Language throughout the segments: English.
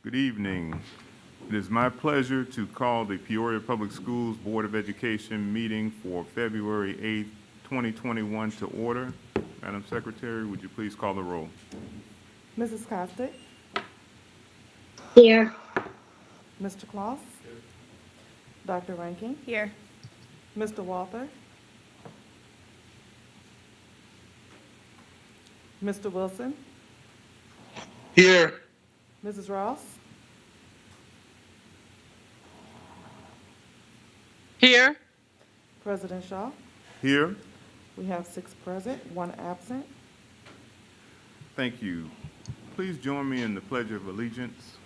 Good evening. It is my pleasure to call the Peoria Public Schools Board of Education meeting for February 8th, 2021 to order. Madam Secretary, would you please call the roll? Mrs. Costick, Here. Mr. Kloss, Dr. Rankin, Here. Mr. Walther, Mr. Wilson, Here. Mrs. Ross, Here. President Shaw. Here. We have 6 present, 1 absent. Thank you. Please join me in the Pledge of Allegiance.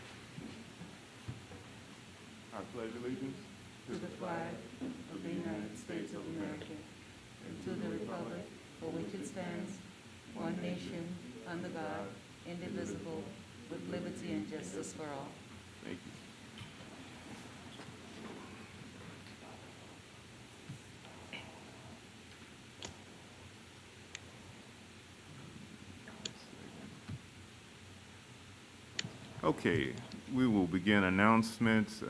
I pledge allegiance to the flag of the United States of America and to the republic for which it stands, one nation, under God, indivisible, with liberty and justice for all. Thank you. Okay, we will begin announcements.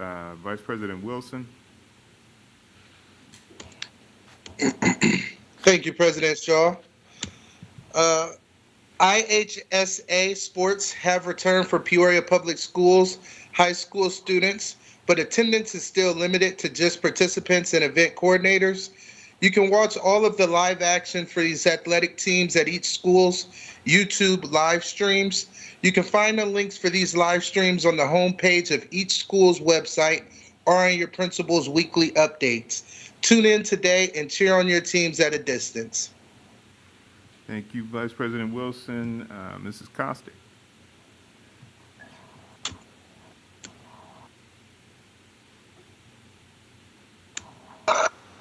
Vice President Wilson. Thank you, President Shaw. IHSA sports have returned for Peoria Public Schools high school students, but attendance is still limited to just participants and event coordinators. You can watch all of the live action for these athletic teams at each school's YouTube live streams. You can find the links for these live streams on the homepage of each school's website or on your principal's weekly updates. Tune in today and cheer on your teams at a distance. Thank you, Vice President Wilson. Mrs. Costick.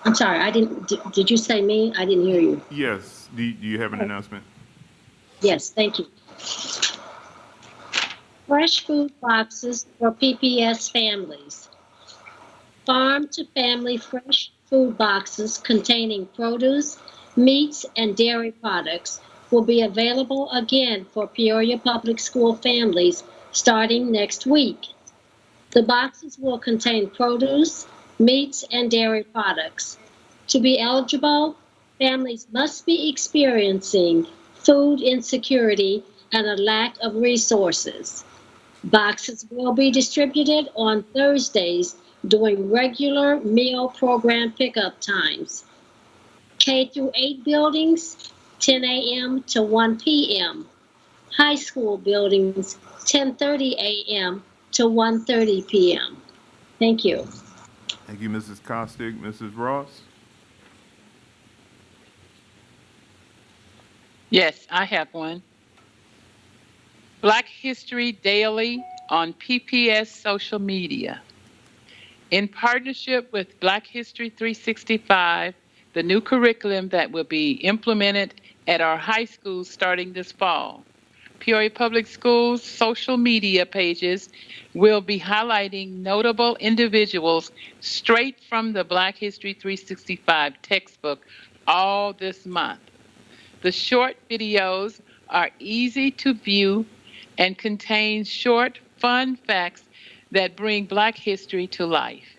I'm sorry, did you say me? I didn't hear you. Yes, do you have an announcement? Yes, thank you. Fresh food boxes for PPS families. Farm to family fresh food boxes containing produce, meats, and dairy products will be available again for Peoria Public School families starting next week. The boxes will contain produce, meats, and dairy products. To be eligible, families must be experiencing food insecurity and a lack of resources. Boxes will be distributed on Thursdays during regular meal program pickup times. K-8 buildings, 10 a.m. to 1 p.m. High school buildings, 10:30 a.m. to 1:30 p.m. Thank you. Thank you, Mrs. Costick. Mrs. Ross? Yes, I have one. Black History Daily on PPS social media. In partnership with Black History 365, the new curriculum that will be implemented at our high schools starting this fall, Peoria Public Schools social media pages will be highlighting notable individuals straight from the Black History 365 textbook all this month. The short videos are easy to view and contain short, fun facts that bring Black history to life.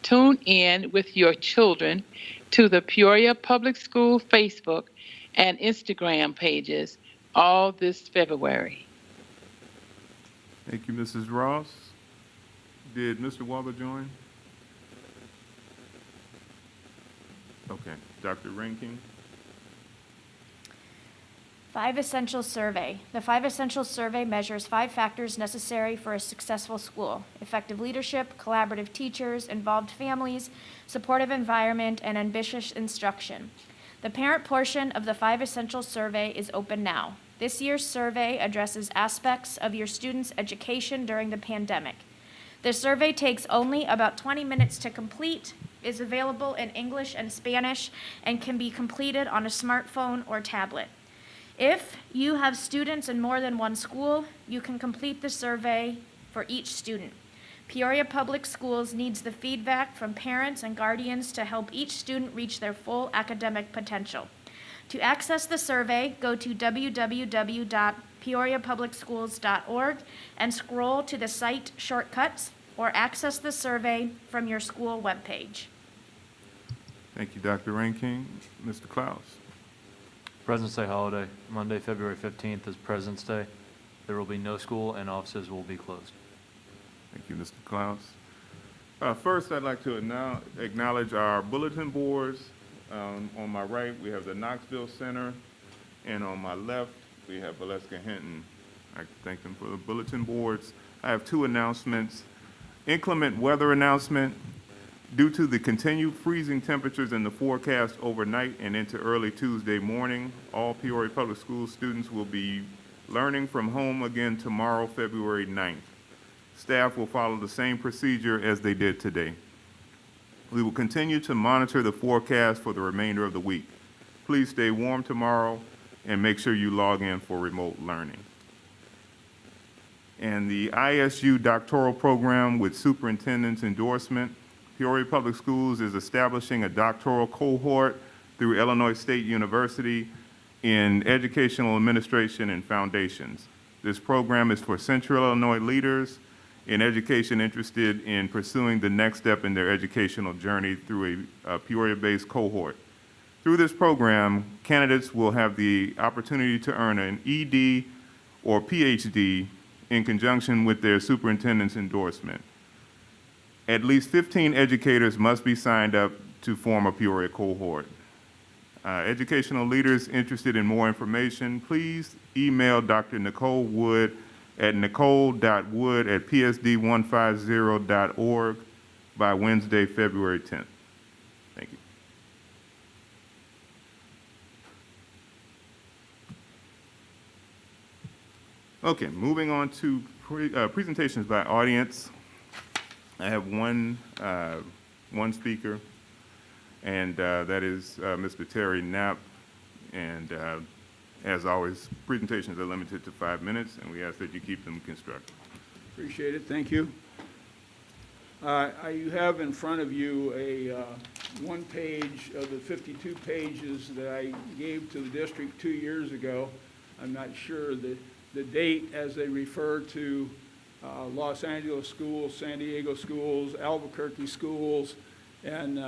Tune in with your children to the Peoria Public School Facebook and Instagram pages all this February. Thank you, Mrs. Ross. Did Mr. Walther join? Okay. Dr. Rankin? 5 Essential Survey. The 5 Essential Survey measures 5 factors necessary for a successful school: effective leadership, collaborative teachers, involved families, supportive environment, and ambitious instruction. The parent portion of the 5 Essential Survey is open now. This year's survey addresses aspects of your students' education during the pandemic. The survey takes only about 20 minutes to complete, is available in English and Spanish, and can be completed on a smartphone or tablet. If you have students in more than one school, you can complete the survey for each student. Peoria Public Schools needs the feedback from parents and guardians to help each student reach their full academic potential. To access the survey, go to www.peoriapublicsschools.org. peoriapublicschools.org and scroll to the site shortcuts or access the survey from your school webpage. Thank you, Dr. Ranking. Mr. Klaus. President's Day holiday, Monday, February 15th is President's Day. There will be no school and offices will be closed. Thank you, Mr. Klaus. First, I'd like to acknowledge our bulletin boards. On my right, we have the Knoxville Center, and on my left, we have Valeska Hinton. I thank them for the bulletin boards. I have two announcements. Inclement weather announcement. Due to the continued freezing temperatures in the forecast overnight and into early Tuesday morning, all Peoria Public Schools students will be learning from home again tomorrow, February 9th. Staff will follow the same procedure as they did today. We will continue to monitor the forecast for the remainder of the week. Please stay warm tomorrow and make sure you log in for remote learning. And the ISU doctoral program with superintendent's endorsement, Peoria Public Schools is establishing a doctoral cohort through Illinois State University in educational administration and foundations. This program is for Central Illinois leaders in education interested in pursuing the next step in their educational journey through a Peoria-based cohort. Through this program, candidates will have the opportunity to earn an ED or PhD in conjunction with their superintendent's endorsement. At least 15 educators must be signed up to form a Peoria cohort. Educational leaders interested in more information, please email Dr. Nicole Wood at nicole.wood@psd150.org by Wednesday, February 10th. Thank you. Okay, moving on to presentations by audience. I have one speaker, and that is Mr. Terry Knapp. And as always, presentations are limited to 5 minutes, and we ask that you keep them constructive. Appreciate it. Thank you. You have in front of you a one page of the 52 pages that I gave to the district 2 years ago. I'm not sure the date as they refer to Los Angeles schools, San Diego schools, Albuquerque schools, and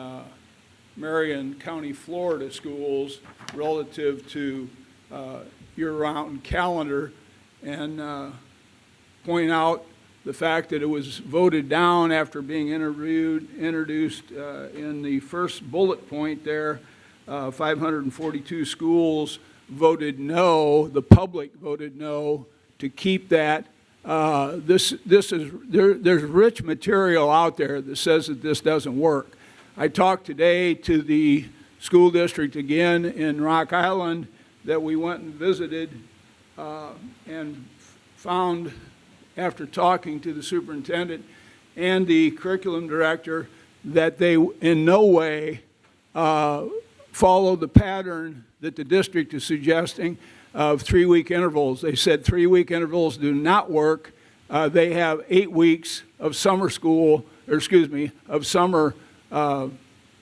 Marion County, Florida schools relative to year-round calendar, and point out the fact that it was voted down after being introduced in the first bullet point there. 542 schools voted no, the public voted no to keep that. There's rich material out there that says that this doesn't work. I talked today to the school district again in Rock Island that we went and visited and found, after talking to the superintendent and the curriculum director, that they in no way follow the pattern that the district is suggesting of 3-week intervals. They said 3-week intervals do not work. They have 8 weeks of summer school, or excuse me, of summer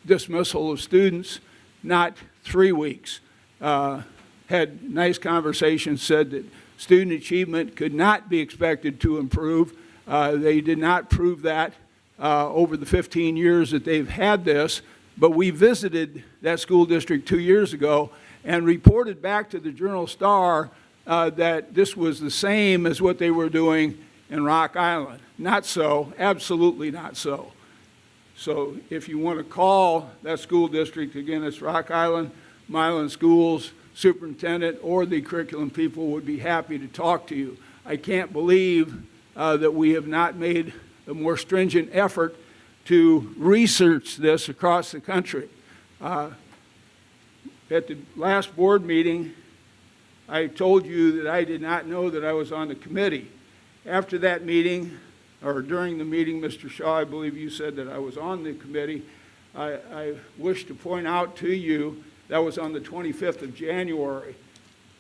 dismissal of students, not 3 weeks. Had nice conversations, said that student achievement could not be expected to improve. They did not prove that over the 15 years that they've had this, but we visited that school district 2 years ago and reported back to the Journal-Star that this was the same as what they were doing in Rock Island. Not so, absolutely not so. So if you want to call that school district, again, it's Rock Island, Milan Schools, superintendent, or the curriculum people would be happy to talk to you. I can't believe that we have not made a more stringent effort to research this across the country. At the last board meeting, I told you that I did not know that I was on the committee. After that meeting, or during the meeting, Mr. Shaw, I believe you said that I was on the committee. I wish to point out to you that was on the 25th of January.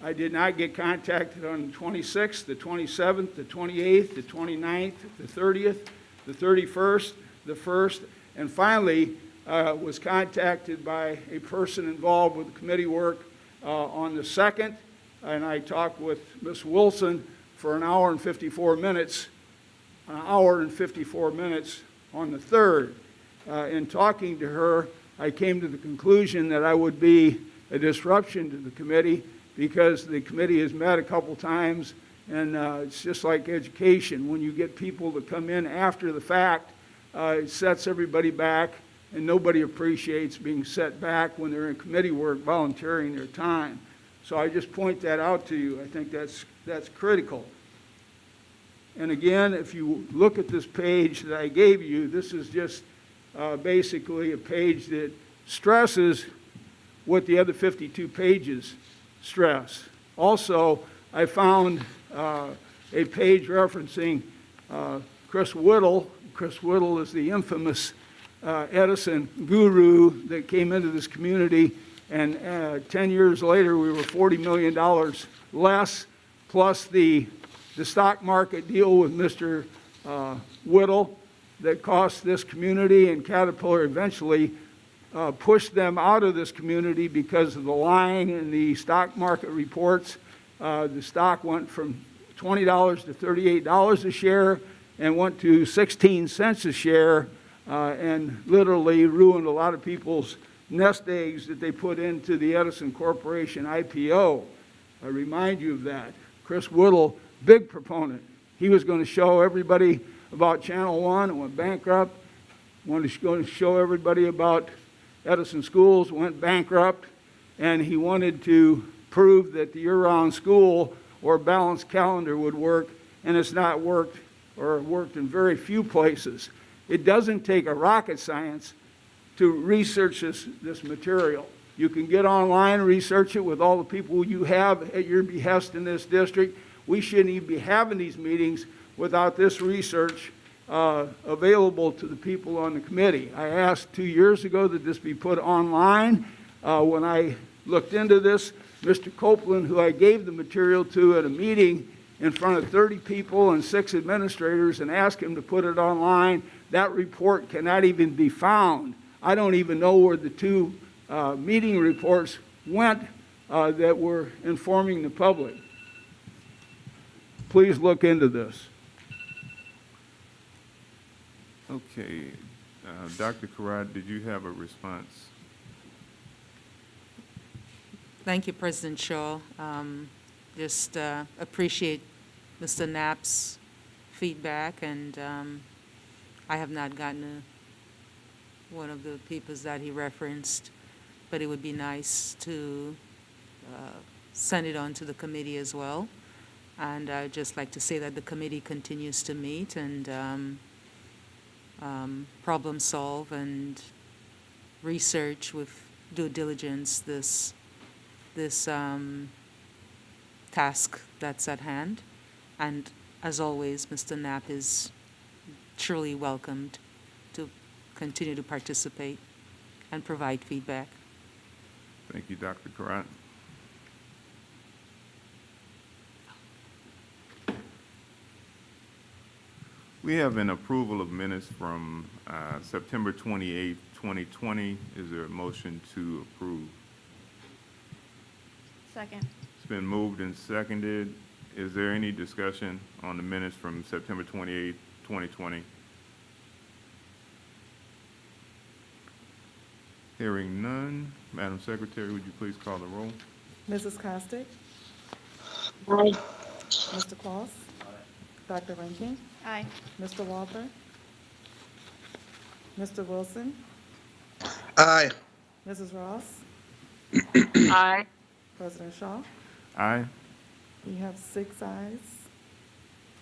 I did not get contacted on the 26th, the 27th, the 28th, the 29th, the 30th, the 31st, the 1st, and finally was contacted by a person involved with the committee work on the 2nd, and I talked with Ms. Wilson for an hour and 54 minutes on the 3rd. In talking to her, I came to the conclusion that I would be a disruption to the committee because the committee has met a couple times, and it's just like education. When you get people to come in after the fact, it sets everybody back, and nobody appreciates being set back when they're in committee work, volunteering their time. So I just point that out to you. I think that's critical. And again, if you look at this page that I gave you, this is just basically a page that stresses what the other 52 pages stress. Also, I found a page referencing Chris Whittle. Chris Whittle is the infamous Edison guru that came into this community, and 10 years later we were $40 million less, plus the stock market deal with Mr. Whittle that cost this community, and Caterpillar eventually pushed them out of this community because of the lying in the stock market reports. The stock went from $20 to $38 a share and went to 16 cents a share, and literally ruined a lot of people's nest eggs that they put into the Edison Corporation IPO. I remind you of that. Chris Whittle, big proponent. He was going to show everybody about Channel One, it went bankrupt. Wanted to go show everybody about Edison schools, went bankrupt. And he wanted to prove that the year-round school or balanced calendar would work, and it's not worked, or worked in very few places. It doesn't take a rocket science to research this material. You can get online and research it with all the people you have at your behest in this district. We shouldn't even be having these meetings without this research available to the people on the committee. I asked 2 years ago that this be put online. When I looked into this, Mr. Copeland, who I gave the material to at a meeting in front of 30 people and 6 administrators, and asked him to put it online, that report cannot even be found. I don't even know where the 2 meeting reports went that were informing the public. Please look into this. Okay. Dr. Karat, did you have a response? Thank you, President Shaw. Just appreciate Mr. Knapp's feedback, and I have not gotten one of the papers that he referenced, but it would be nice to send it on to the committee as well. And I'd just like to say that the committee continues to meet and problem solve and research with due diligence this task that's at hand. And as always, Mr. Knapp is truly welcomed to continue to participate and provide feedback. Thank you, Dr. Karat. We have an approval of minutes from September 28, 2020. Is there a motion to approve? Second. It's been moved and seconded. Is there any discussion on the minutes from September 28, 2020? Hearing none. Madam Secretary, would you please call the roll? Mrs. Costick, Aye. Mr. Claus, Dr. Rankin, Aye. Mr. Walter, Mr. Wilson, Aye. Mrs. Ross, Aye. President Shaw. Aye. We have 6 ayes.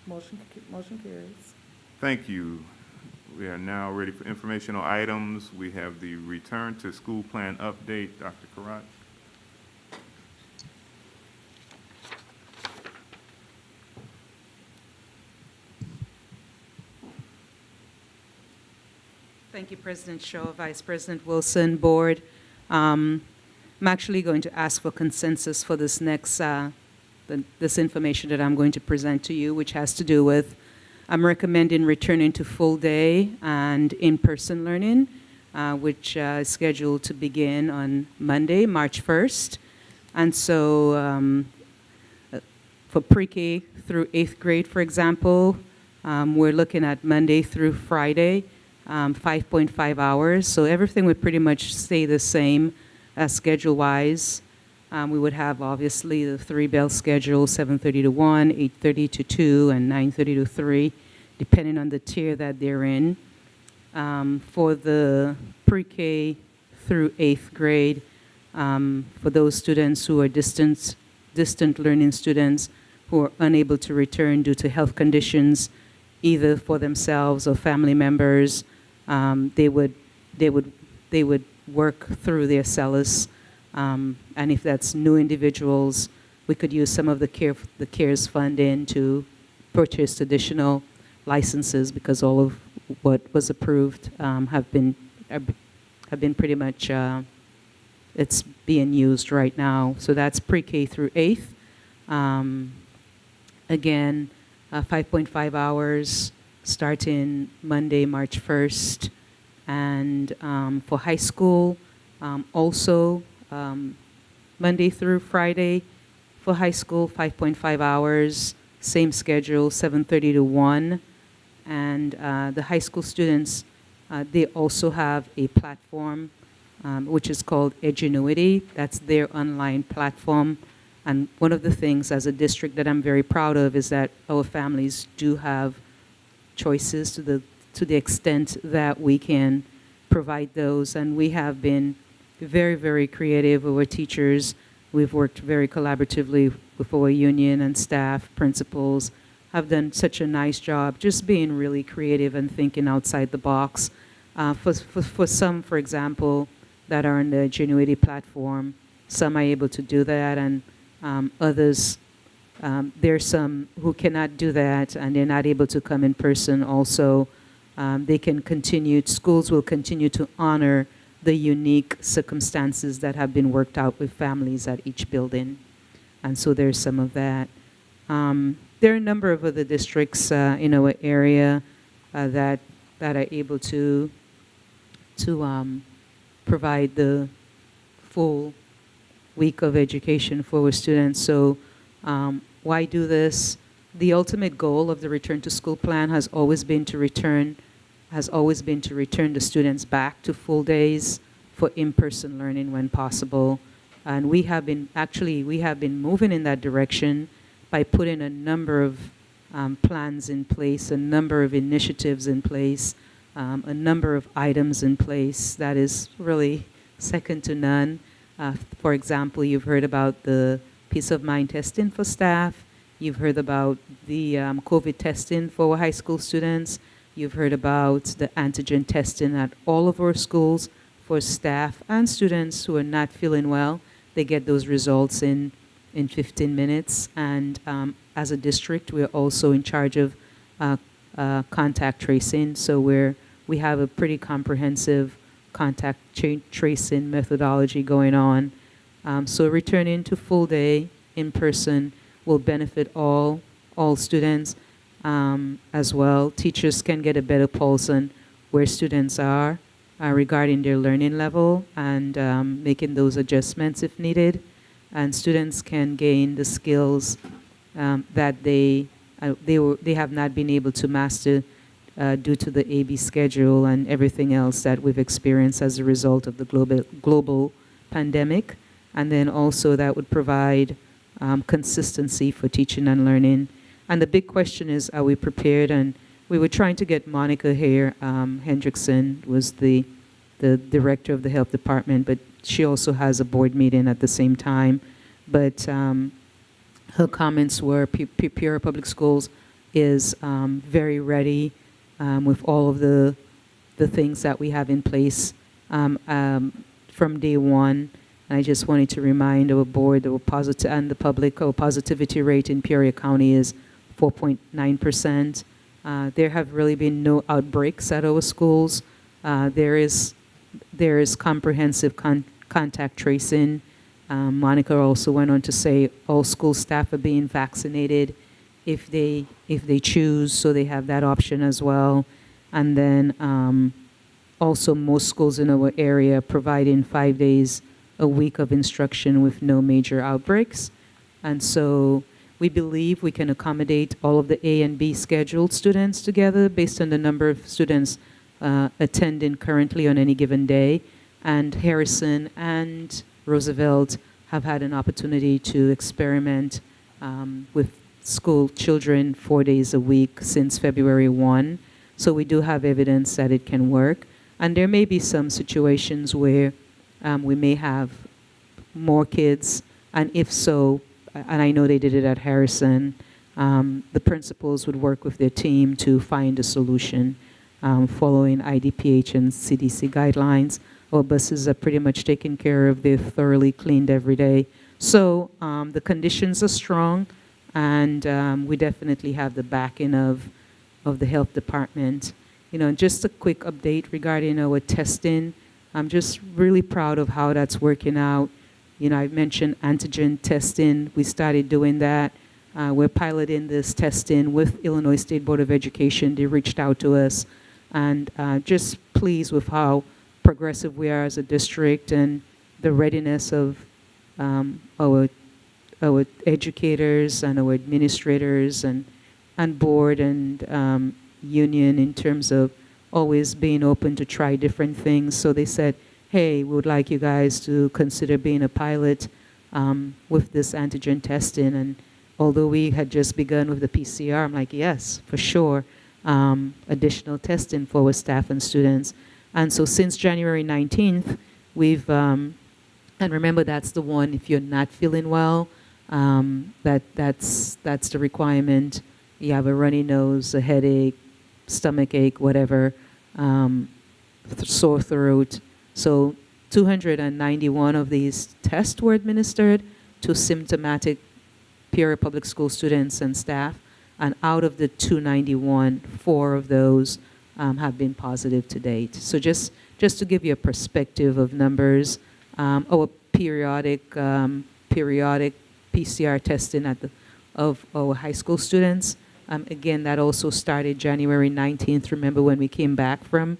Motion carries. Thank you. We are now ready for informational items. We have the return to school plan update. Dr. Karat. Thank you, President Shaw, Vice President Wilson, Board. I'm actually going to ask for consensus for this next, this information that I'm going to present to you, which has to do with, I'm recommending returning to full day and in-person learning, which is scheduled to begin on Monday, March 1st. And so For pre-K through 8th grade, for example, we're looking at Monday through Friday, 5.5 hours. So everything would pretty much stay the same schedule-wise. We would have, obviously, the 3-bell schedule, 7:30 to 1, 8:30 to 2, and 9:30 to 3, depending on the tier that they're in. For the pre-K through 8th grade, for those students who are distant learning students who are unable to return due to health conditions, either for themselves or family members, they would work through their CELUS. And if that's new individuals, we could use some of the CARES funding to purchase additional licenses, because all of what was approved have been pretty much, it's being used right now. So that's pre-K through 8th. Again, 5.5 hours starting Monday, March 1st. And for high school, also Monday through Friday for high school, 5.5 hours, same schedule, 7:30 to 1. And the high school students, they also have a platform which is called Edgenuity. That's their online platform. And one of the things as a district that I'm very proud of is that our families do have choices to the extent that we can provide those. And we have been very, very creative with our teachers. We've worked very collaboratively with our union and staff, principals, have done such a nice job just being really creative and thinking outside the box. For some, for example, that are on the Ingenuity platform, some are able to do that, and others, there's some who cannot do that and they're not able to come in person also. They can continue, schools will continue to honor the unique circumstances that have been worked out with families at each building. And so there's some of that. There are a number of other districts in our area that are able to provide the full week of education for our students. So why do this? The ultimate goal of the Return to School plan has always been to return the students back to full days for in-person learning when possible. And we have been moving in that direction by putting a number of plans in place, a number of initiatives in place, a number of items in place that is really second to none. For example, you've heard about the peace of mind testing for staff. You've heard about the COVID testing for high school students. You've heard about the antigen testing at all of our schools for staff and students who are not feeling well. They get those results in 15 minutes. And as a district, we're also in charge of contact tracing. So we have a pretty comprehensive contact tracing methodology going on. So returning to full day in person will benefit all students as well. Teachers can get a better pulse on where students are regarding their learning level and making those adjustments if needed. And students can gain the skills that they have not been able to master due to the AB schedule and everything else that we've experienced as a result of the global pandemic. And then also that would provide consistency for teaching and learning. And the big question is, are we prepared? And we were trying to get Monica here. Hendrickson was the director of the health department, but she also has a board meeting at the same time. But her comments were Peoria Public Schools is very ready with all of the things that we have in place from day one. And I just wanted to remind our board and the public, our positivity rate in Peoria County is 4.9%. There have really been no outbreaks at our schools. There is comprehensive contact tracing. Monica also went on to say all school staff are being vaccinated if they choose, so they have that option as well. And then also most schools in our area providing 5 days a week of instruction with no major outbreaks. And so We believe we can accommodate all of the A and B scheduled students together based on the number of students attending currently on any given day. And Harrison and Roosevelt have had an opportunity to experiment with school children 4 days a week since February 1. So we do have evidence that it can work. And there may be some situations where we may have more kids, and if so, and I know they did it at Harrison, the principals would work with their team to find a solution following IDPH and CDC guidelines. Our buses are pretty much taken care of. They're thoroughly cleaned every day. So the conditions are strong, and we definitely have the backing of the health department. You know, just a quick update regarding our testing. I'm just really proud of how that's working out. You know, I mentioned antigen testing. We started doing that. We're piloting this testing with Illinois State Board of Education. They reached out to us, and just pleased with how progressive we are as a district and the readiness of our educators and our administrators and board and union in terms of always being open to try different things. So they said, hey, we would like you guys to consider being a pilot with this antigen testing. And although we had just begun with the PCR, I'm like, yes, for sure, additional testing for our staff and students. And so since January 19th, we've, and remember that's the one, if you're not feeling well, that's the requirement. You have a runny nose, a headache, stomach ache, whatever, sore throat. So 291 of these tests were administered to symptomatic Peoria Public School students and staff. And out of the 291, 4 of those have been positive to date. So just to give you a perspective of numbers, our periodic PCR testing of our high school students, again, that also started January 19th. Remember when we came back from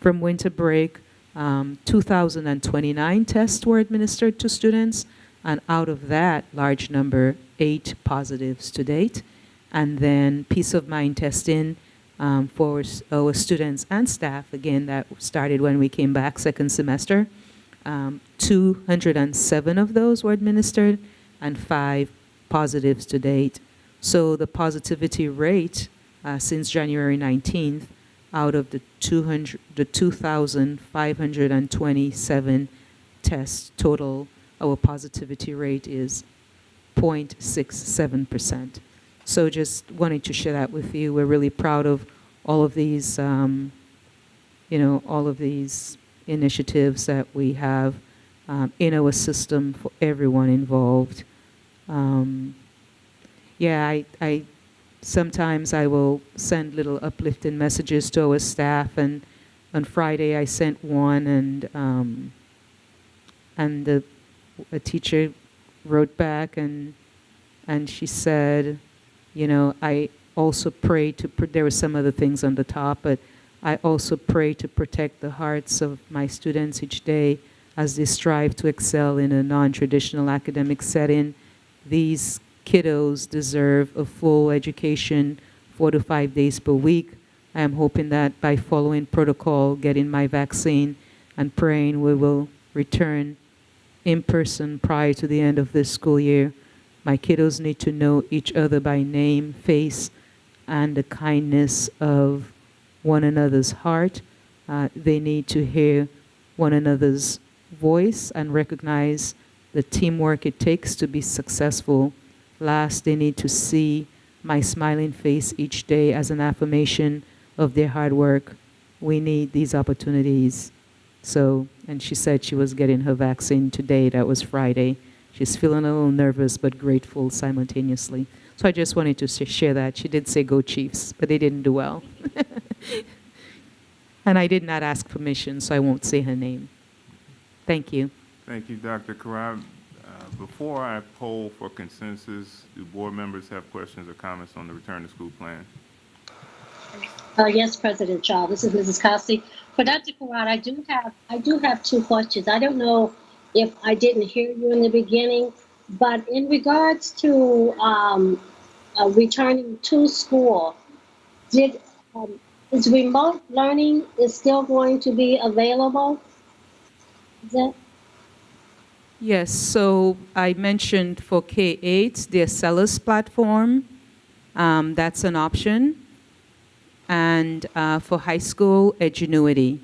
winter break, 2,029 tests were administered to students, and out of that large number, 8 positives to date. And then peace of mind testing for our students and staff, again, that started when we came back second semester. 207 of those were administered and 5 positives to date. So the positivity rate since January 19th, out of the 2,527 tests total, our positivity rate is 0.67%. So just wanted to share that with you. We're really proud of all of these, all of these initiatives that we have in our system for everyone involved. I sometimes I will send little uplifting messages to our staff, and on Friday I sent one, and a teacher wrote back and she said, I also pray there were some other things on the top, but I also pray to protect the hearts of my students each day as they strive to excel in a non-traditional academic setting. These kiddos deserve a full education 4 to 5 days per week. I am hoping that by following protocol, getting my vaccine, and praying we will return in person prior to the end of this school year. My kiddos need to know each other by name, face, and the kindness of one another's heart. They need to hear one another's voice and recognize the teamwork it takes to be successful. Last, they need to see my smiling face each day as an affirmation of their hard work. We need these opportunities. So, and she said she was getting her vaccine today. That was Friday. She's feeling a little nervous but grateful simultaneously. So I just wanted to share that. She did say go Chiefs, but they didn't do well. And I did not ask permission, so I won't say her name. Thank you. Thank you, Dr. Karab. Before I poll for consensus, do board members have questions or comments on the return to school plan? Yes, President Shaw. This is Mrs. Kelsey. For Dr. Karat, I do have 2 questions. I don't know if I didn't hear you in the beginning, But in regards to returning to school, did is remote learning is still going to be available? Is that Yes, so I mentioned for K-8, the Accelis platform, that's an option. And for high school, Edgenuity.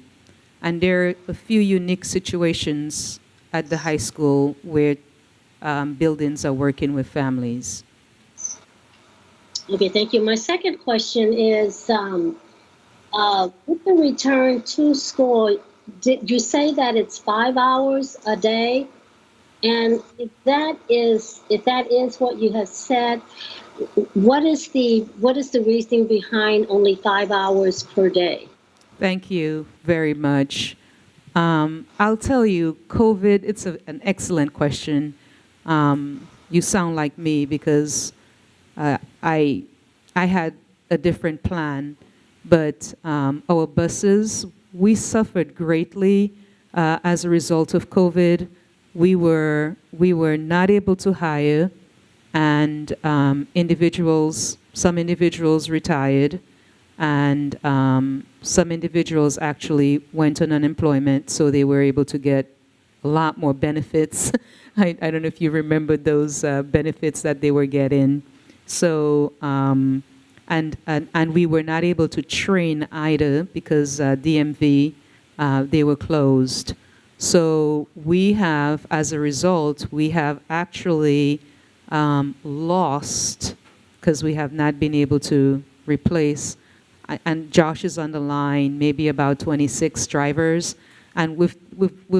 And there are a few unique situations at the high school where buildings are working with families. okay? Thank you. My second question is, with the return to school, did you say that it's 5 hours a day? And if that is what you have said, what is the reasoning behind only 5 hours per day? Thank you very much. I'll tell you, COVID, it's an excellent question. You sound like me because I had a different plan, but our buses, we suffered greatly as a result of COVID. We were not able to hire, and some individuals retired, and some individuals actually went on unemployment, so they were able to get a lot more benefits. I don't know if you remember those benefits that they were getting. So, and we were not able to train either because DMV, they were closed. So we have, as a result, we have actually lost, because we have not been able to replace, and Josh is on the line, maybe about 26 drivers. And with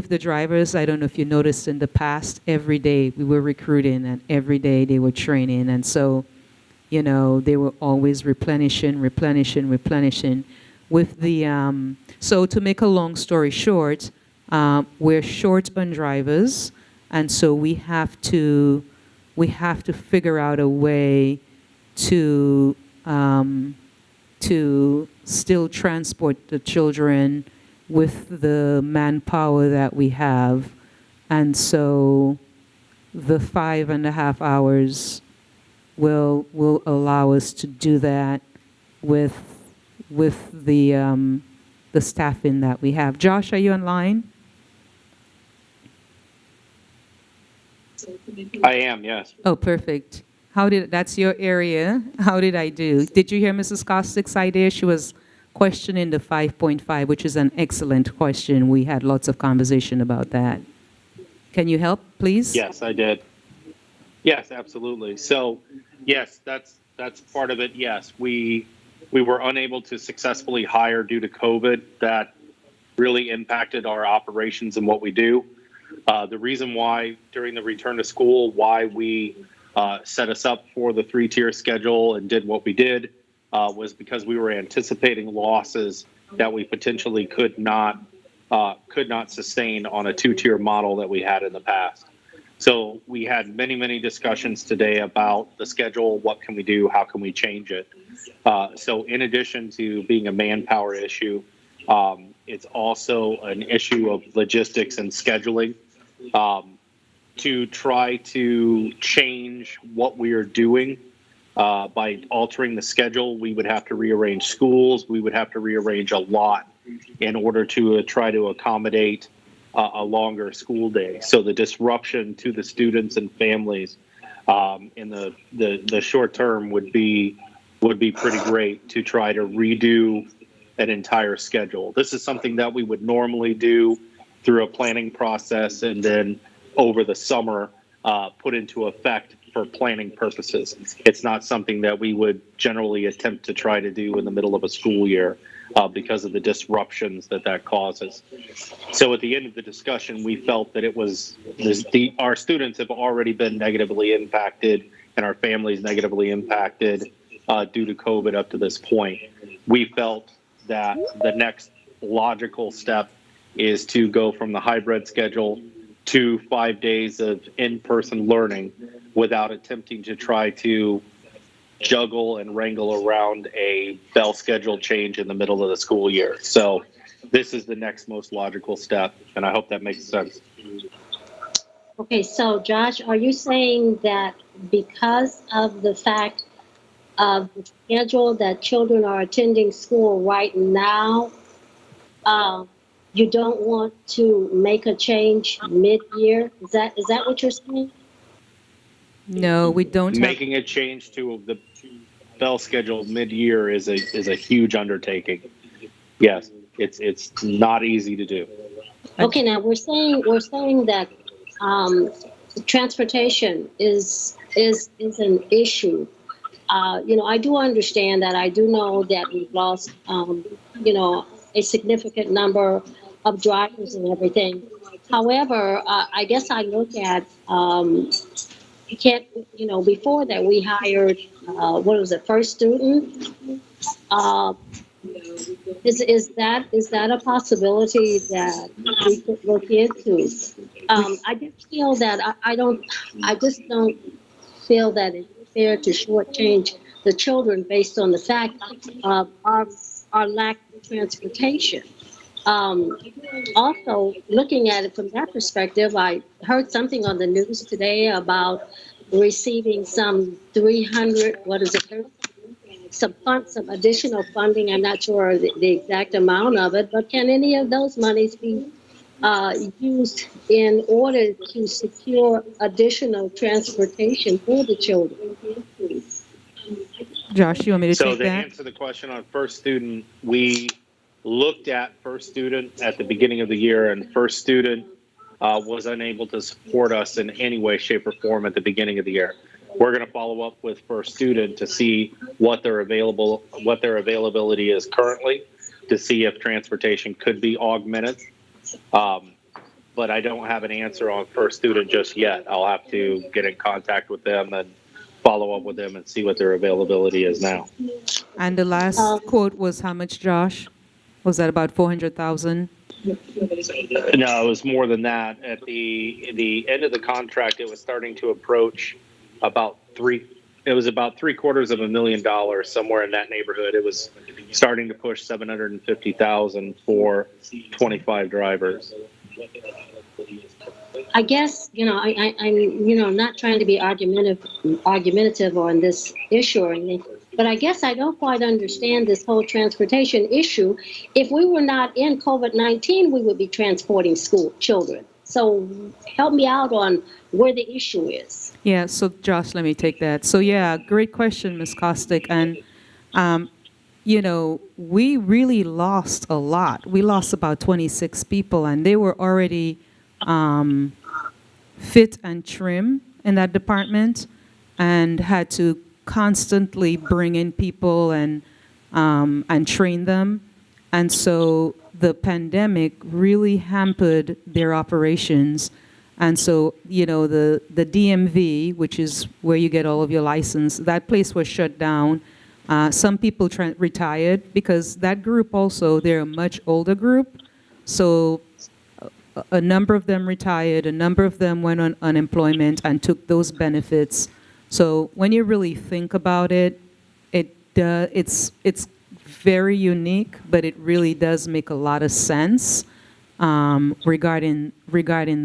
the drivers, I don't know if you noticed in the past, every day we were recruiting and every day they were training. And so, you know, they were always replenishing. With the, so to make a long story short, we're short on drivers. And so we have to figure out a way to still transport the children with the manpower that we have. And so the 5.5 hours will allow us to do that with the staffing that we have. Josh, are you online? I am, yes. Oh, perfect. That's your area. How did I do? Did you hear Mrs. Kostick's idea? She was questioning the 5.5, which is an excellent question. We had lots of conversation about that. Can you help, please? Yes, I did. Yes, absolutely. So, yes, that's part of it. Yes, we were unable to successfully hire due to COVID. That really impacted our operations and what we do. The reason why during the return to school, why we set us up for the 3-tier schedule and did what we did was because we were anticipating losses that we potentially could not sustain on a 2-tier model that we had in the past. So we had many discussions today about the schedule. What can we do? How can we change it? So in addition to being a manpower issue, it's also an issue of logistics and scheduling. To try to change what we are doing by altering the schedule, we would have to rearrange schools. We would have to rearrange a lot in order to try to accommodate a longer school day. So the disruption to the students and families in the short term would be pretty great to try to redo an entire schedule. This is something that we would normally do through a planning process and then over the summer put into effect for planning purposes. It's not something that we would generally attempt to try to do in the middle of a school year because of the disruptions that causes. So at the end of the discussion, we felt that it was our students have already been negatively impacted and our families negatively impacted due to COVID up to this point. We felt that the next logical step is to go from the hybrid schedule to 5 days of in-person learning without attempting to try to juggle and wrangle around a bell schedule change in the middle of the school year. So this is the next most logical step, and I hope that makes sense. Okay, so Josh, are you saying that because of the fact of the schedule that children are attending school right now, um, you don't want to make a change mid-year? Is that what you're saying? No, we don't have. Making a change to the bell schedule mid-year is a huge undertaking. Yes, it's not easy to do. Okay, now we're saying that um, transportation is an issue. I do understand that. I do know that we've lost, a significant number of drivers and everything. However, I guess I look at, you can't, before that we hired, what was it, first student? Uh, is that a possibility that we could look into? I just feel that I just don't feel that it's fair to shortchange the children based on the fact of our lack of transportation. Um, Also, looking at it from that perspective, I heard something on the news today about receiving some 300, what is it, some additional funding. I'm not sure the exact amount of it, but can any of those monies be used in order to secure additional transportation for the children? Josh, you want me to So take to that? answer the question on first student, we looked at first student at the beginning of the year, and first student was unable to support us in any way, shape, or form at the beginning of the year. We're going to follow up with first student to see what their availability is currently, to see if transportation could be augmented. But I don't have an answer on first student just yet. I'll have to get in contact with them and follow up with them and see what their availability is now. And the last quote was how much, Josh? Was that about 400,000? No, it was more than that. At the end of the contract, it was starting to approach about it was about $750,000, somewhere in that neighborhood. It was starting to push 750,000 for 25 drivers. I guess, I'm not trying to be argumentative on this issue or anything, but I guess I don't quite understand this whole transportation issue. If we were not in COVID-19, we would be transporting school children. So help me out on where the issue is. Yeah, so Josh, let me take that. So yeah, great question, Ms. Kostick. And, we really lost a lot. We lost about 26 people, and they were already fit and trim in that department and had to constantly bring in people and train them. And so the pandemic really hampered their operations. And so, the DMV, which is where you get all of your license, that place was shut down. Some people retired because that group also, they're a much older group. So a number of them retired, a number of them went on unemployment and took those benefits. So when you really think about it, it's very unique, but it really does make a lot of sense regarding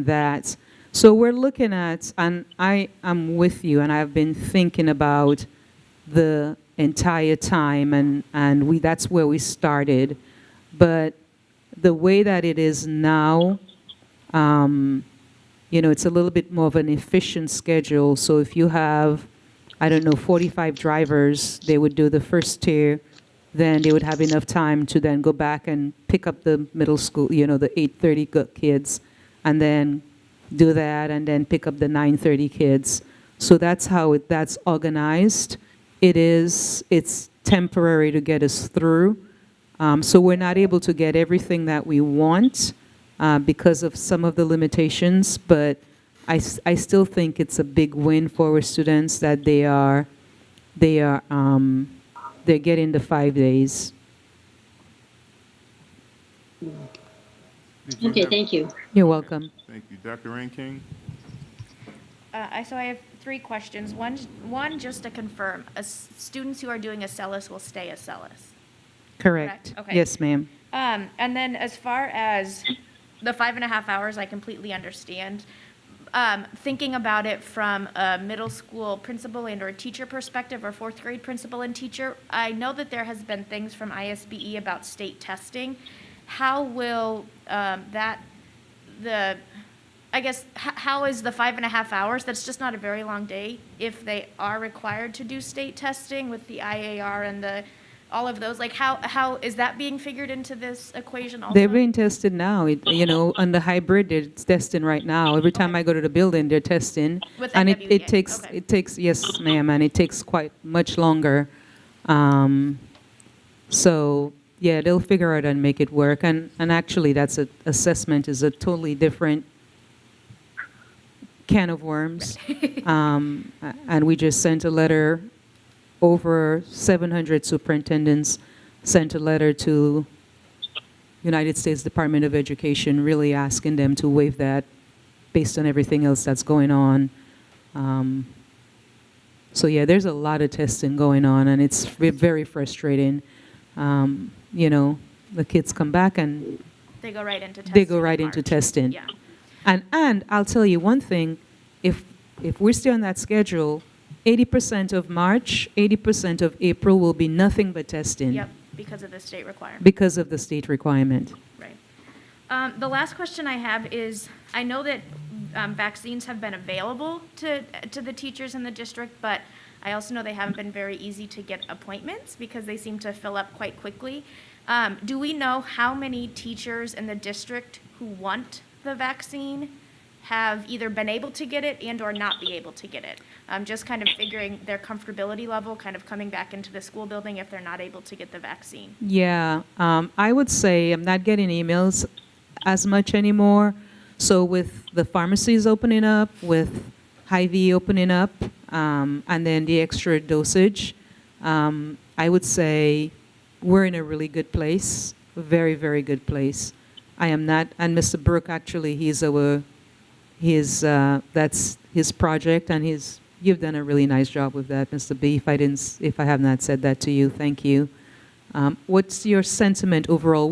that. So we're looking at, and I am with you, and I've been thinking about the entire time, and that's where we started. But the way that it is now, it's a little bit more of an efficient schedule. So if you have, 45 drivers, they would do the first tier, then they would have enough time to then go back and pick up the middle school, the 8:30 kids, and then do that, and then pick up the 9:30 kids. So that's how that's organized. It's temporary to get us through. So we're not able to get everything that we want because of some of the limitations, but I still think it's a big win for our students that they're getting the 5 days. Okay, thank you. You're welcome. Thank you. Dr. Ranking? So I have 3 questions. One, just to confirm, students who are doing Acellus will stay Acellus. Correct. Okay. Yes, ma'am. And then as far as the 5.5 hours, I completely understand. thinking about it from a middle school principal and or teacher perspective, or fourth grade principal and teacher, I know that there has been things from ISBE about state testing. How will how is the 5.5 hours, that's just not a very long day, if they are required to do state testing with the IAR and all of those, like how is that being figured into this equation also? They're being tested now. On the hybrid, they're testing right now. Every time Okay. I go to the building, they're testing. With And NWEA, it takes, yes, ma'am, and it takes quite much longer. So, yeah, they'll figure out and make it work. And actually, assessment is a totally different can of worms. And we just sent a letter. Over 700 superintendents sent a letter to United States Department of Education, really asking them to waive that based on everything else that's going on. So yeah, there's a lot of testing going on, and it's very frustrating. The kids come back and They go right into testing. they go right in into March. testing. Yeah. And I'll tell you one thing, if we stay on that schedule, 80% of March, 80% of April will be nothing but testing. Yep, because of the state requirement. Because of the state requirement. Right. The last question I have is, I know that vaccines have been available to the teachers in the district, but I also know they haven't been very easy to get appointments because they seem to fill up quite quickly. Do we know how many teachers in the district who want the vaccine have either been able to get it and or not be able to get it? Just kind of figuring their comfortability level, kind of coming back into the school building if they're not able to get the vaccine. Yeah, I would say I'm not getting emails as much anymore. So with the pharmacies opening up, with Hy-Vee opening up, and then the extra dosage, I would say we're in a really good place, a very, very good place. I am not, and Mr. Brooke, actually, that's his project, and you've done a really nice job with that, Mr. B. If I have not said that to you, thank you. What's your sentiment overall?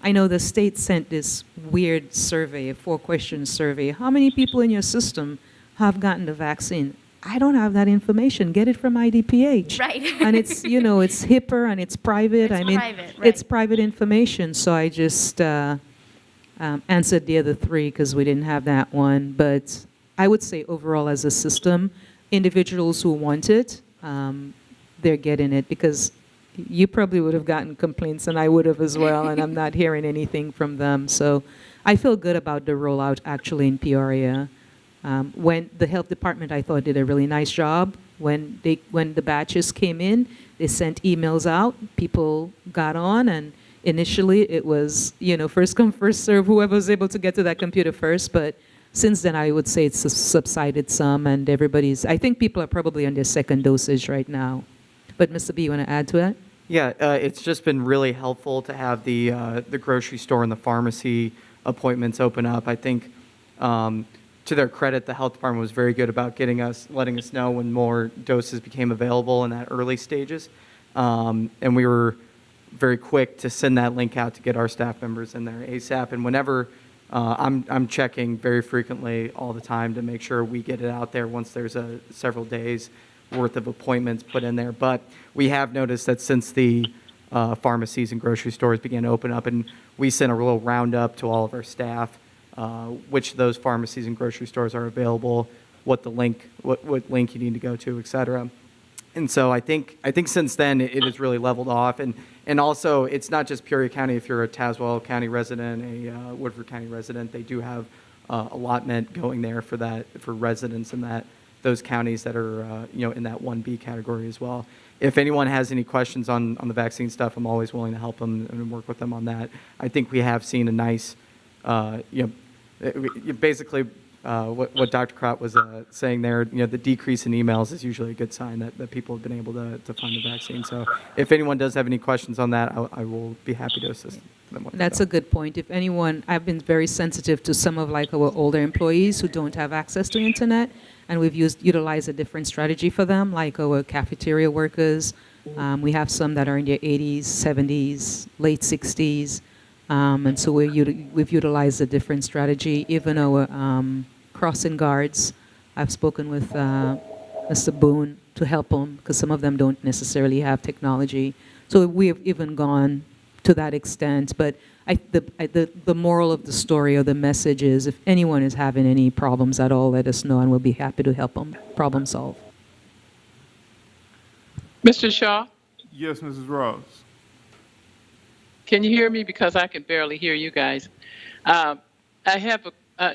I know the state sent this weird survey, a 4-question survey. How many people in your system have gotten the vaccine? I don't have that information. Get it from IDPH. Right. And it's, it's HIPAA and it's private. It's private, right. It's private information. So I just answered the other 3 because we didn't have that one. But I would say overall as a system, individuals who want it, they're getting it, because you probably would have gotten complaints and I would have as well, and I'm not hearing anything from them. So I feel good about the rollout actually in Peoria. When the health department, I thought, did a really nice job. When the batches came in, they sent emails out, people got on, and initially it was, first come, first serve, whoever was able to get to that computer first. But since then, I would say it's subsided some, and I think people are probably on their second dosage right now. But Mr. B, you want to add to that? Yeah, it's just been really helpful to have the grocery store and the pharmacy appointments open up. I think, to their credit, the health department was very good about letting us know when more doses became available in that early stages, and we were very quick to send that link out to get our staff members in there ASAP. And whenever I'm checking very frequently all the time to make sure we get it out there once there's several days worth of appointments put in there. But we have noticed that since the pharmacies and grocery stores began to open up, and we sent a little roundup to all of our staff, which of those pharmacies and grocery stores are available, what link you need to go to, et cetera. And so I think since then it has really leveled off, and also it's not just Peoria County. If you're a Tazewell County resident, a Woodford County resident, they do have allotment going there for residents in those counties that are in that 1B category as well. If anyone has any questions on the vaccine stuff, I'm always willing to help them and work with them on that. I think we have seen a nice, basically what Dr. Crott was saying there, the decrease in emails is usually a good sign that people have been able to find the vaccine. So if anyone does have any questions on that, I will be happy to assist them with that. That's a good point. If anyone, I've been very sensitive to some of our older employees who don't have access to internet, and we've utilized a different strategy for them, like our cafeteria workers. We have some that are in their 80s, 70s, late 60s, and so we've utilized a different strategy. Even our crossing guards. I've spoken with Mr. Boone to help them because some of them don't necessarily have technology. So we have even gone to that extent. But the moral of the story or the message is if anyone is having any problems at all, let us know and we'll be happy to help them problem solve. Mr. Shaw, Yes, Mrs. Ross. can you hear me? Because I can barely hear you guys. I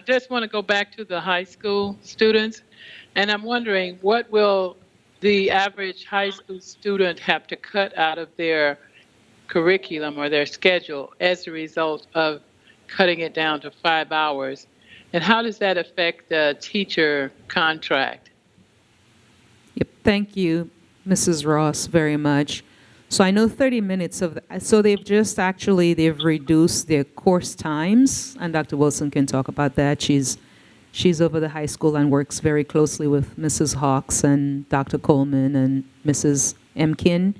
just want to go back to the high school students, and I'm wondering what will the average high school student have to cut out of their curriculum or their schedule as a result of cutting it down to 5 hours, and how does that affect the teacher contract? Yep, thank you, Mrs. Ross, very much. So I know 30 minutes of, so they've reduced their course times, and Dr. Wilson can talk about that. She's over the high school and works very closely with Mrs. Hawks and Dr. Coleman and Mrs. Emkin.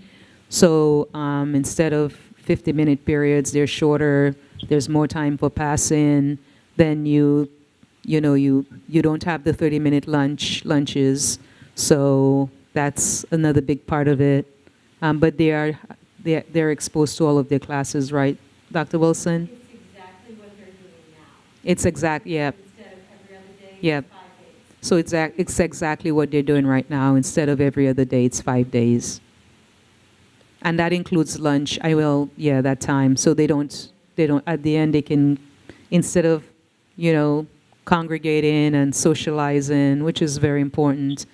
So instead of 50-minute periods, they're shorter. There's more time for passing. Then you don't have the 30-minute lunches. So that's another big part of it. But they're exposed to all of their classes, right, Dr. Wilson? It's exactly what they're doing now. It's yeah. Instead of every other day, Yeah. it's 5 days. So it's exactly what they're doing right now. Instead of every other day, it's 5 days. And that includes lunch. That time. So they don't, at the end, they can, instead of, congregating and socializing, which is very important,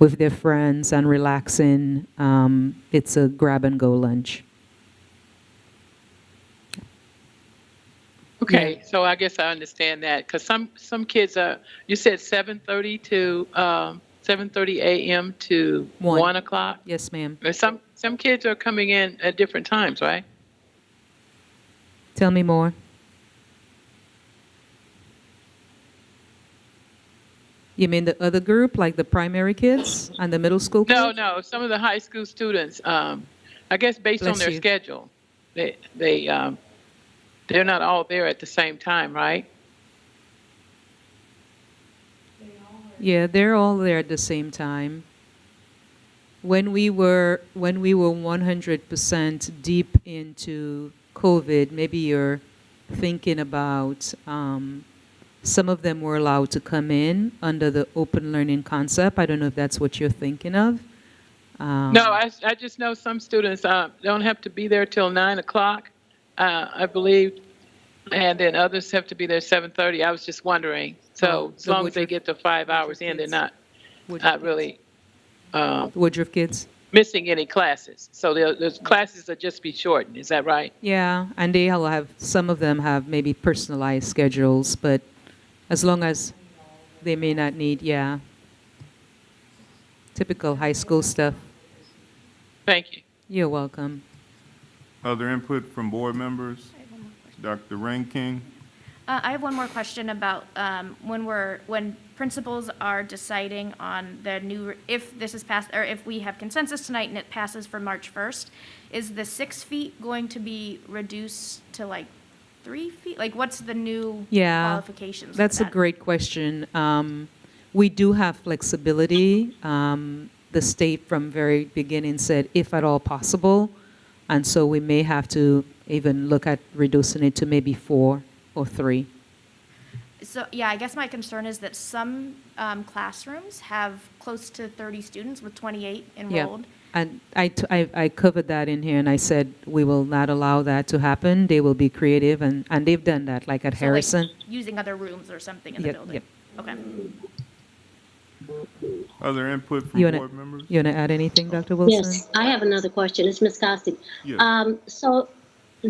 with their friends and relaxing, it's a grab-and-go lunch. Okay, so I guess I understand that because some kids are. You said 7:30 to 7:30 a.m. to 1 o'clock. Yes, ma'am. Or some kids are coming in at different times, right? Tell me more. You mean the other group, like the primary kids and the middle school kids? No. Some of the high school students. I guess based on Bless their you. schedule, they're not all there at the same time, right? Yeah, they're all there at the same time. When we were 100% deep into COVID, maybe you're thinking about some of them were allowed to come in under the open learning concept. I don't know if that's what you're thinking of. No, I just know some students don't have to be there till 9 o'clock, I believe, and then others have to be there 7:30. I was just wondering. So as long as they get the 5 hours in, they're not really Woodruff kids? missing any classes. So those classes will just be shortened. Is that right? Yeah, and some of them have maybe personalized schedules, but as long as they may not need, typical high school stuff. Thank you. You're welcome. Other input from board members? Dr. Ranking? I have one more question about when principals are deciding on the new, if this is passed, or if we have consensus tonight and it passes for March 1st, is the 6 feet going to be reduced to like 3 feet? Like, what's the new qualifications? That's a great question. We do have flexibility. The state from very beginning said, if at all possible, and so we may have to even look at reducing it to maybe 4 or 3. So, I guess my concern is that some classrooms have close to 30 students with 28 enrolled. And I covered that in here, and I said we will not allow that to happen. They will be creative, and they've done that, like at So, Harrison. like, using other rooms or something in the building? Yep. Okay. Other input from board members? You want to add anything, Dr. Wilson? Yes, I have another question. It's Ms. Costi. Yes. So,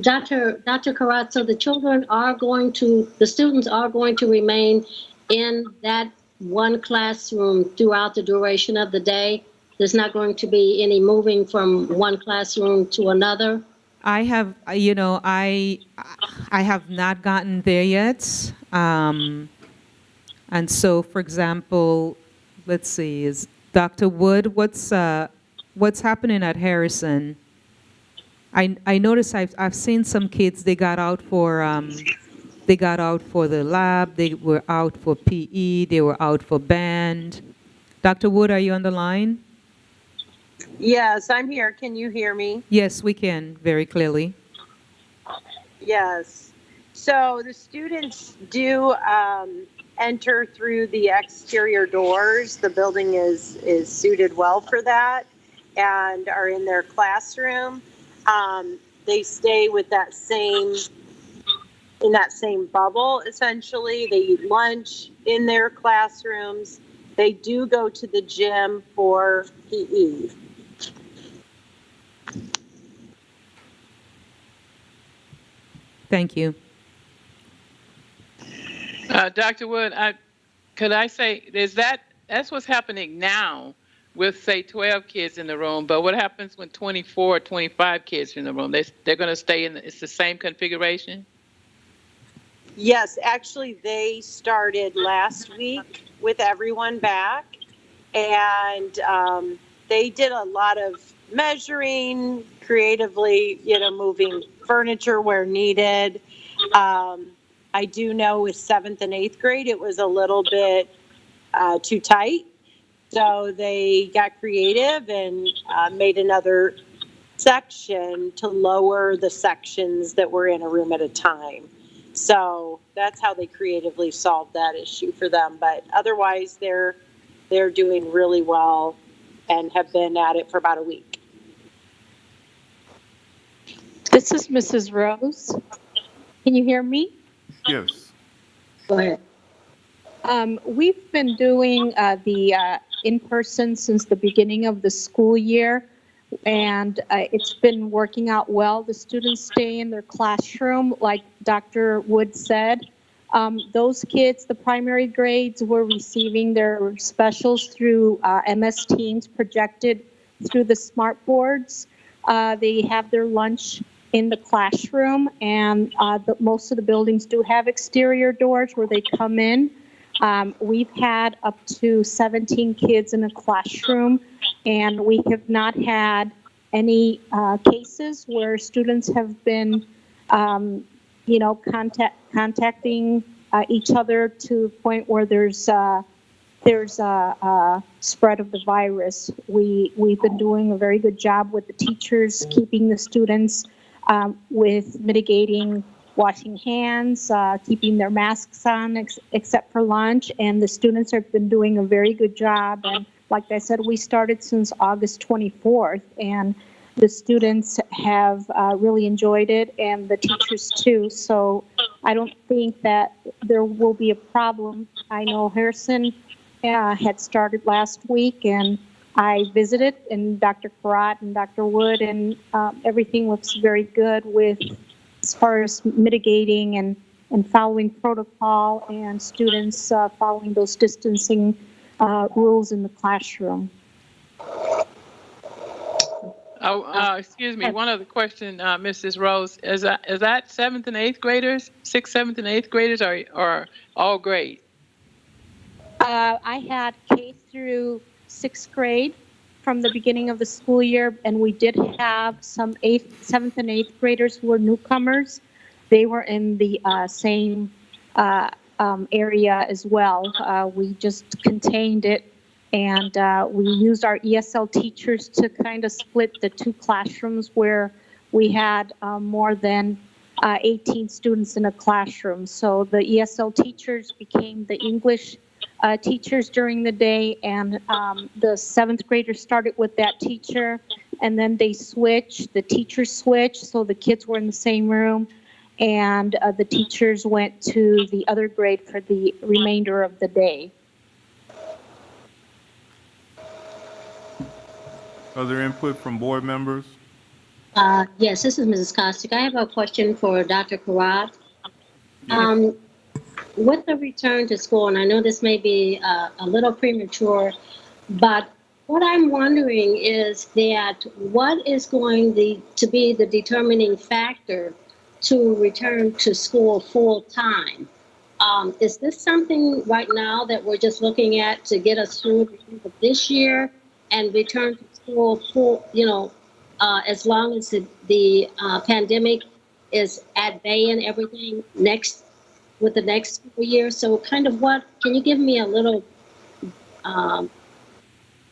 Dr. Carazzo, the students are going to remain in that one classroom throughout the duration of the day. There's not going to be any moving from one classroom to another. I have, I have not gotten there yet. And so, for example, let's see, is Dr. Wood, what's happening at Harrison? I noticed I've seen some kids, they got out for They got out for the lab, they were out for PE, they were out for band. Dr. Wood, are you on the line? Yes, I'm here. Can you hear me? Yes, we can, very clearly. Yes. So the students do enter through the exterior doors. The building is suited well for that and are in their classroom. They stay with that same in that same bubble, essentially. They eat lunch in their classrooms. They do go to the gym for PE. Thank you. Dr. Wood, could I say, that's what's happening now with, say, 12 kids in the room, but what happens when 24 or 25 kids are in the room? They're going to stay it's the same configuration? Yes, actually, they started last week with everyone back, and they did a lot of measuring, creatively, moving furniture where needed. I do know with 7th and 8th grade, it was a little bit too tight. So they got creative and made another section to lower the sections that were in a room at a time. So that's how they creatively solved that issue for them. But otherwise, they're doing really well and have been at it for about a week. This is Mrs. Rose. Can you hear me? Yes. Go ahead. We've been doing the in-person since the beginning of the school year, and it's been working out well. The students stay in their classroom, like Dr. Wood said. Those kids, the primary grades, were receiving their specials through MS Teams projected through the smart boards. They have their lunch in the classroom, and most of the buildings do have exterior doors where they come in. We've had up to 17 kids in a classroom, and we have not had any cases where students have been, contacting each other to the point where there's a spread of the virus. We've been doing a very good job with the teachers, keeping the students with mitigating washing hands, keeping their masks on except for lunch, and the students have been doing a very good job. And like I said, we started since August 24th, and the students have really enjoyed it, and the teachers too. So I don't think that there will be a problem. I know Harrison had started last week, and I visited, and Dr. Karat and Dr. Wood, and everything looks very good with as far as mitigating and following protocol, and students following those distancing rules in the classroom. Excuse me. One other question, Mrs. Rose. Is that 7th and 8th graders? 6th, 7th, and 8th graders are all grade? I had K through 6th grade from the beginning of the school year, and we did have some 7th and 8th graders who were newcomers. They were in the same area as well. We just contained it, and we used our ESL teachers to kind of split the two classrooms where we had more than 18 students in a classroom. So the ESL teachers became the English teachers during the day, and the 7th graders started with that teacher, and then they switched, the teachers switched, so the kids were in the same room, and the teachers went to the other grade for the remainder of the day. Other input from board members? Yes, this is Mrs. Kostick. I have a question for Dr. Karat. With the return to school, and I know this may be a little premature, but what I'm wondering is that what is going to be the determining factor to return to school full time? Is this something right now that we're just looking at to get us through this year and return to school full, as long as the pandemic is at bay and everything next with the next school year. So kind of can you give me a little um,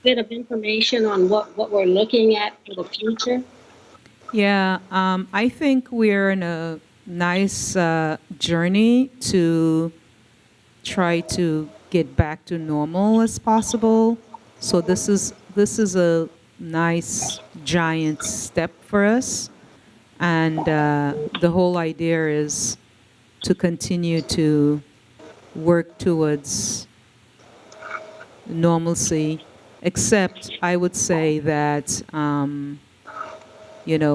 bit of information on what we're looking at for the future? Yeah, I think we're in a nice journey to try to get back to normal as possible. So this is a nice giant step for us, and the whole idea is to continue to work towards normalcy. Except I would say that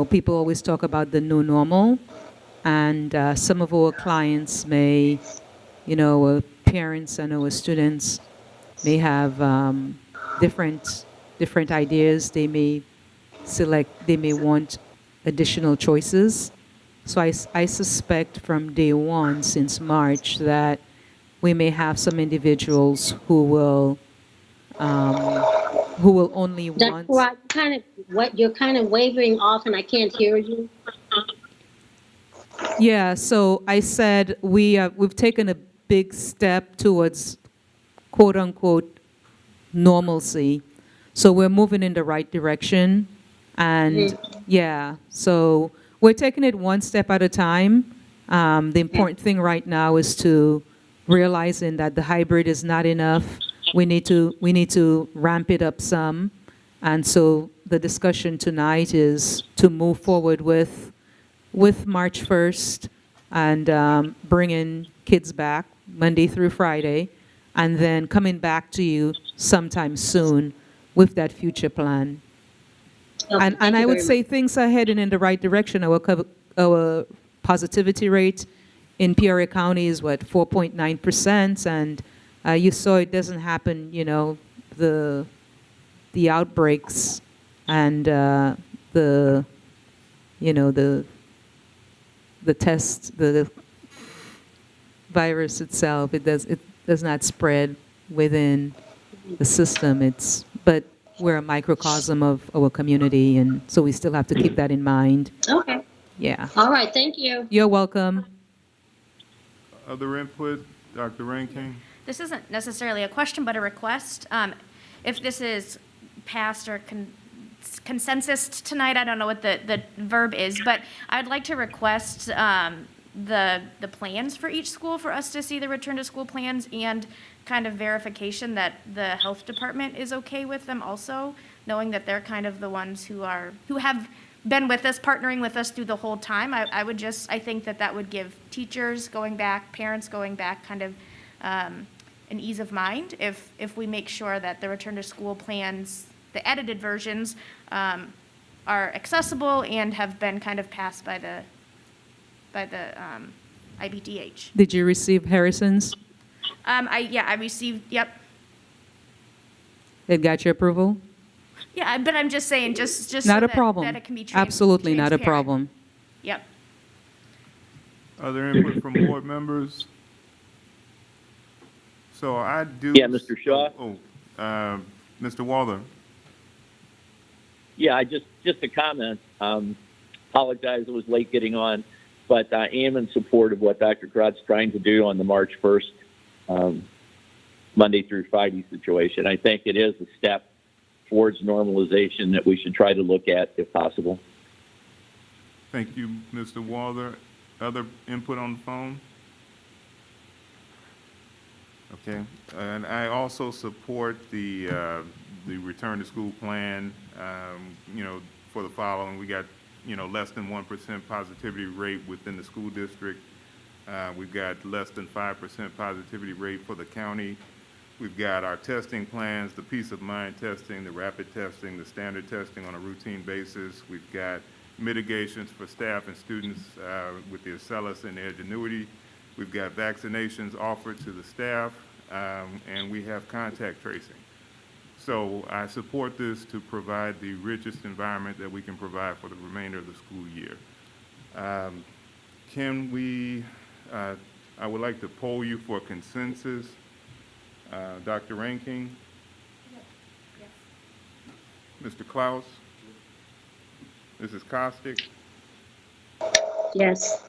people always talk about the new normal, and some of our clients may, parents and our students may have different ideas. They may want additional choices. So I suspect from day one, since March, that we may have some individuals who will only Dr. want. Rock, you're kind of wavering off and I can't hear you. Yeah, so I said we've taken a big step towards quote unquote normalcy. So we're moving in the right direction. And yeah, so we're taking it one step at a time. The important thing right now is to realizing that the hybrid is not enough. We need to ramp it up some. And so the discussion tonight is to move forward with March 1st and bringing kids back Monday through Friday, and then coming back to you sometime soon with that future plan. Okay, And thank I you would very say much. things are heading in the right direction. Our positivity rate in Peoria County is what, 4.9%, and you saw it doesn't happen. The outbreaks and the you know the test, the virus itself, it does not spread within the system. But we're a microcosm of our community, and so we still have to keep that in mind. Okay. Yeah. All right. Thank you. You're welcome. Other input, Dr. Rankin? This isn't necessarily a question, but a request. If this is passed or consensus tonight, I don't know what the verb is, but I'd like to request the plans for each school for us to see the return to school plans and kind of verification that the health department is okay with them also, knowing that they're kind of the ones who have been with us, partnering with us through the whole time. I think that would give teachers going back, parents going back kind of an ease of mind if we make sure that the return to school plans, the edited versions, are accessible and have been kind of passed by the IBDH. Did you receive Harrison's? I received, yep. It got your approval? Yeah, but I'm just saying, just Not so a that problem. it can be Absolutely not a transparent. problem. Yep. Other input from board members? So I do. Yeah, Mr. Shaw? Mr. Walther. Yeah, just a comment. Apologize, it was late getting on, but I am in support of what Dr. Crot's trying to do on the March 1st, Monday through Friday situation. I think it is a step towards normalization that we should try to look at if possible. Thank you, Mr. Walther. Other input on the phone? Okay, and I also support the return to school plan, for the following. We got, less than 1% positivity rate within the school district. We've got less than 5% positivity rate for the county. We've got our testing plans, the peace of mind testing, the rapid testing, the standard testing on a routine basis. We've got mitigations for staff and students with the Acellus and the Ingenuity. We've got vaccinations offered to the staff, and we have contact tracing. So I support this to provide the richest environment that we can provide for the remainder of the school year. I would like to poll you for consensus. Dr. Rankin? Yes. Mr. Klaus? Mrs. Costick? Yes.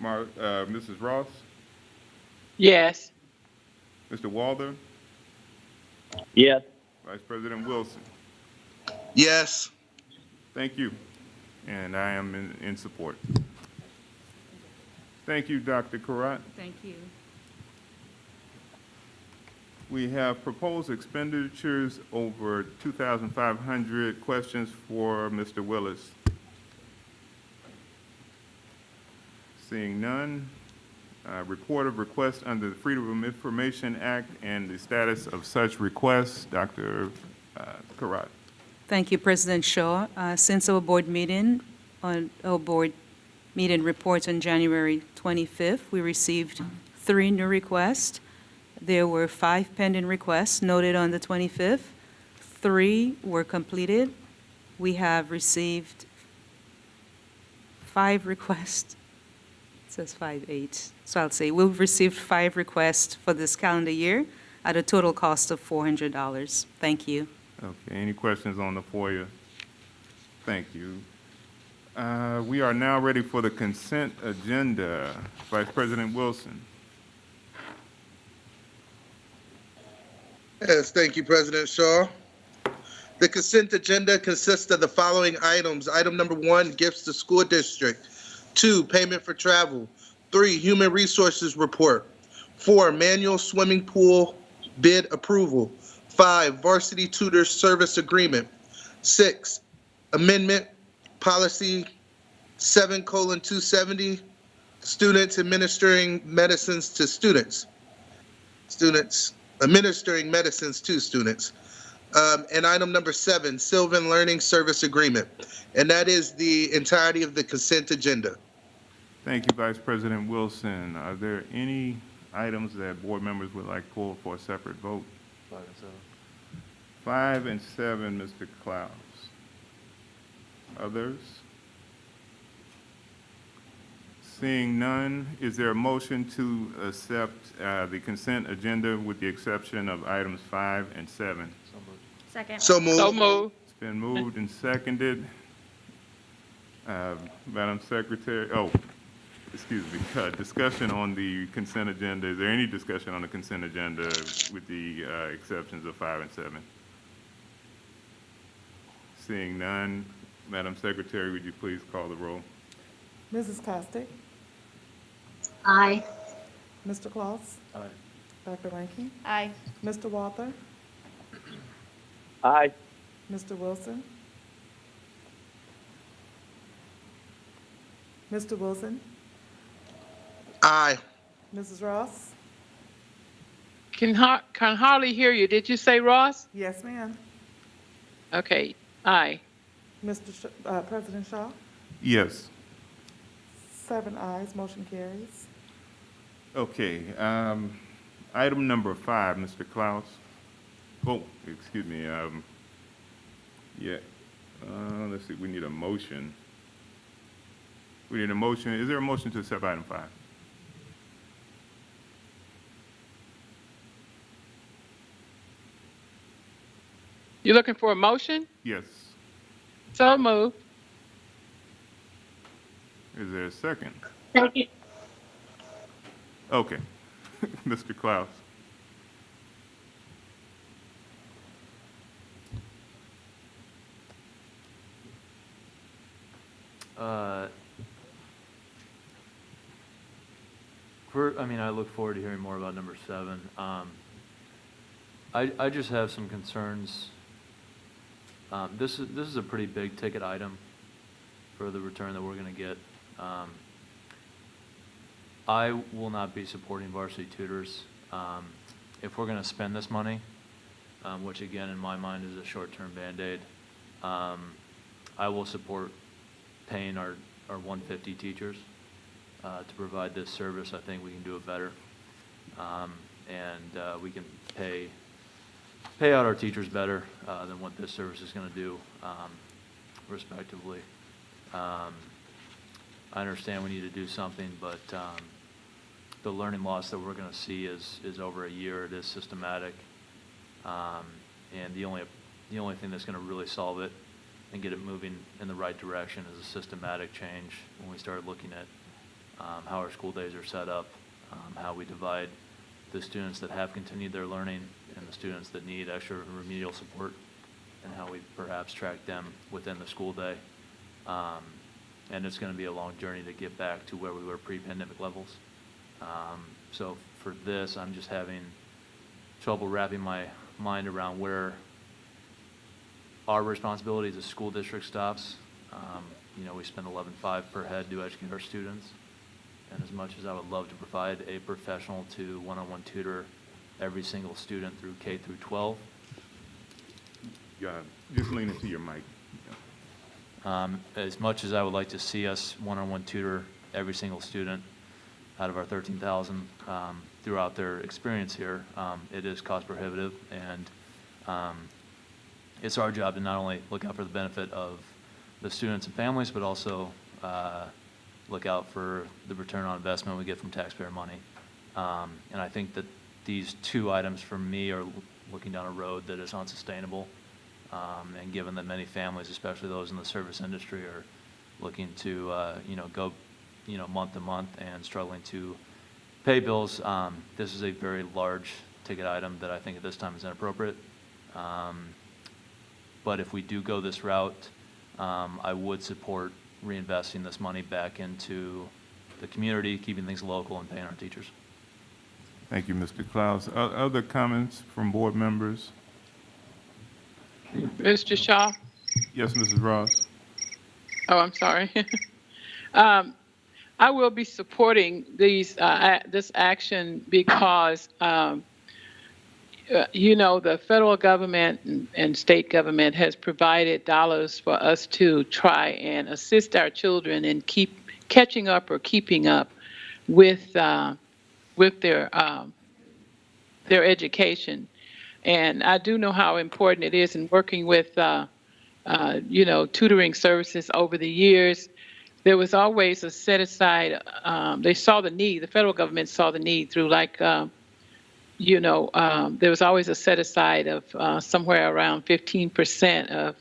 Mrs. Ross? Yes. Mr. Walther, Yes. Vice President Wilson. Yes. Thank you, and I am in support. Thank you, Dr. Karat. Thank you. We have proposed expenditures over 2,500. Questions for Mr. Willis? Seeing none. Report of request under the Freedom of Information Act and the status of such requests. Dr. Karat. Thank you, President Shaw. Since our board meeting reports on January 25th, we received 3 new requests. There were 5 pending requests noted on the 25th. 3 were completed. We have received 5 requests. It says 5/8. So I'll say we've received 5 requests for this calendar year at a total cost of $400. Thank you. Okay, any questions on the FOIA? Thank you. We are now ready for the consent agenda. Vice President Wilson. Yes, thank you, President Shaw. The consent agenda consists of the following items. Item number 1, gifts to school district. 2, payment for travel. 3, human resources report. 4, manual swimming pool bid approval. 5, varsity tutor service agreement. 6, amendment policy 7:270, students administering medicines to students. Students administering medicines to students. And item number 7, Sylvan Learning Service Agreement. And that is the entirety of the consent agenda. Thank you, Vice President Wilson. Are there any items that board members would like pulled for a separate vote? 5 and 7. 5 and 7, Mr. Klaus. Others? Seeing none, is there a motion to accept the consent agenda with the exception of items 5 and 7? So moved. Second. So moved. So moved. It's been moved and seconded. Madam Secretary, excuse me, discussion on the consent agenda. Is there any discussion on the consent agenda with the exceptions of 5 and 7? Seeing none, Madam Secretary, would you please call the roll? Mrs. Costick, Aye. Mr. Claus, Aye. Dr. Rankin, Aye. Mr. Walther, Aye. Mr. Wilson, Mr. Wilson, Aye. Mrs. Ross. Can hardly hear you. Did you say Ross? Yes, ma'am. Okay. Aye. President Shaw, Yes. 7 ayes, motion carries. Okay, item number 5, Mr. Klaus. Oh, excuse me, let's see, we need a motion. We need a motion. Is there a motion to accept item 5? You looking for a motion? Yes. So moved. Is there a second? Second. Okay. Mr. Klaus. I look forward to hearing more about number 7. I just have some concerns. This is a pretty big ticket item for the return that we're going to get. I will not be supporting varsity tutors. If we're going to spend this money, which again in my mind is a short-term Band-Aid, I will support paying our 150 teachers to provide this service. I think we can do it better, and we can pay out our teachers better than what this service is going to do, respectively. I understand we need to do something, but the learning loss that we're going to see is over a year. It is systematic, and the only thing that's going to really solve it and get it moving in the right direction is a systematic change when we start looking at how our school days are set up, how we divide the students that have continued their learning and the students that need extra remedial support, and how we perhaps track them within the school day. And it's going to be a long journey to get back to where we were pre-pandemic levels. So for this, I'm just having trouble wrapping my mind around where our responsibility as a school district stops. We spend $11.5 per head to educate our students. And as much as I would love to provide a professional to one-on-one tutor every single student through K through 12, Just lean into your mic. as much as I would like to see us one-on-one tutor every single student out of our 13,000 throughout their experience here, it is cost prohibitive, and it's our job to not only look out for the benefit of the students and families, but also look out for the return on investment we get from taxpayer money. And I think that these two items for me are looking down a road that is unsustainable. And given that many families, especially those in the service industry, are looking to go month to month and struggling to pay bills, this is a very large ticket item that I think at this time is inappropriate. But if we do go this route, I would support reinvesting this money back into the community, keeping things local, and paying our teachers. Thank you, Mr. Klaus. Other comments from board members? Mr. Shaw? Yes, Mrs. Ross. Oh, I'm sorry. I will be supporting this action because, the federal government and state government has provided dollars for us to try and assist our children in catching up or keeping up with their education. And I do know how important it is in working with, tutoring services over the years. There was always a set aside, they saw the need, the federal government saw the need through there was always a set aside of somewhere around 15%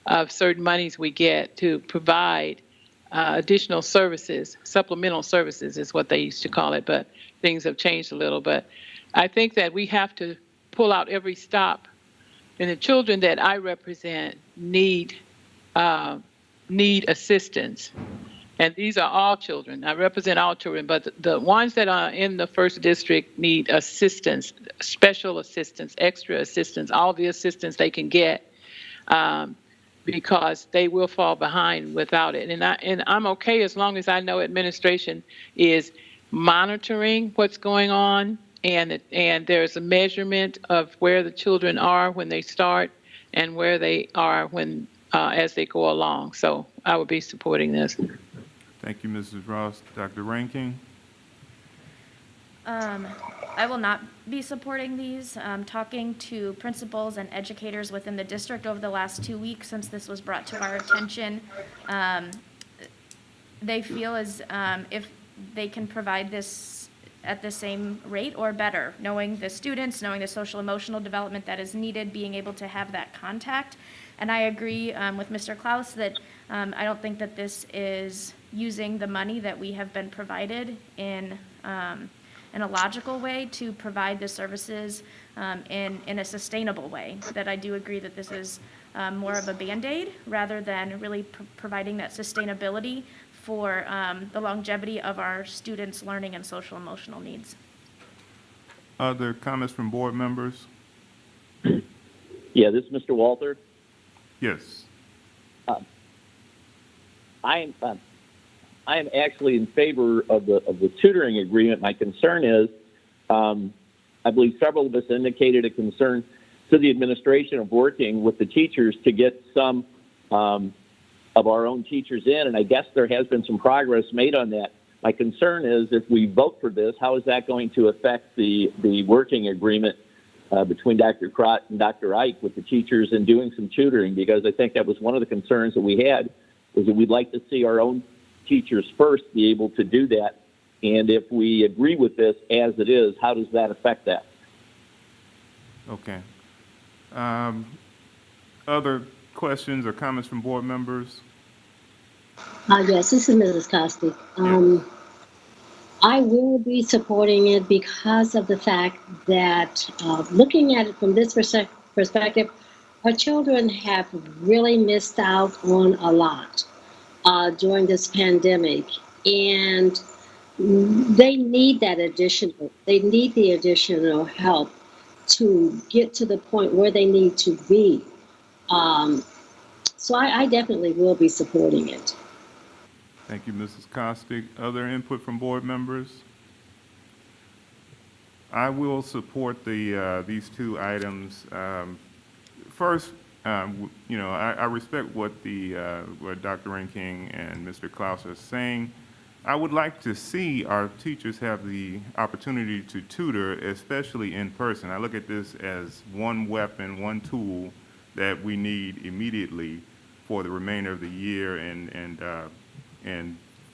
of certain monies we get to provide additional services, supplemental services is what they used to call it, but things have changed a little. But I think that we have to pull out every stop, and the children that I represent need assistance. And these are all children. I represent all children, but the ones that are in the first district need assistance, special assistance, extra assistance, all the assistance they can get, because they will fall behind without it. And I'm okay as long as I know administration is monitoring what's going on, and there's a measurement of where the children are when they start and where they are when as they go along. So I would be supporting this. Thank you, Mrs. Ross. Dr. Rankin? I will not be supporting these. Talking to principals and educators within the district over the last 2 weeks since this was brought to our attention, they feel as if they can provide this at the same rate or better, knowing the students, knowing the social emotional development that is needed, being able to have that contact. And I agree with Mr. Klaus that I don't think that this is using the money that we have been provided in a logical way to provide the services in a sustainable way. That I do agree that this is more of a Band-Aid rather than really providing that sustainability for the longevity of our students' learning and social emotional needs. Other comments from board members? Yeah, this is Mr. Walter. Yes. I am actually in favor of the tutoring agreement. My concern is, I believe several of us indicated a concern to the administration of working with the teachers to get some of our own teachers in, and I guess there has been some progress made on that. My concern is if we vote for this, how is that going to affect the working agreement between Dr. Crott and Dr. Ike with the teachers and doing some tutoring? Because I think that was one of the concerns that we had, was that we'd like to see our own teachers first be able to do that. And if we agree with this as it is, how does that affect that? Okay. Other questions or comments from board members? Yes, this is Mrs. Costi. I will be supporting it because of the fact that, looking at it from this perspective, our children have really missed out on a lot during this pandemic, and they need they need the additional help to get to the point where they need to be. Um, so I definitely will be supporting it. Thank you, Mrs. Costick. Other input from board members? I will support these two items. First, I respect what what Dr. Ranking and Mr. Klaus are saying. I would like to see our teachers have the opportunity to tutor, especially in person. I look at this as one weapon, one tool that we need immediately for the remainder of the year and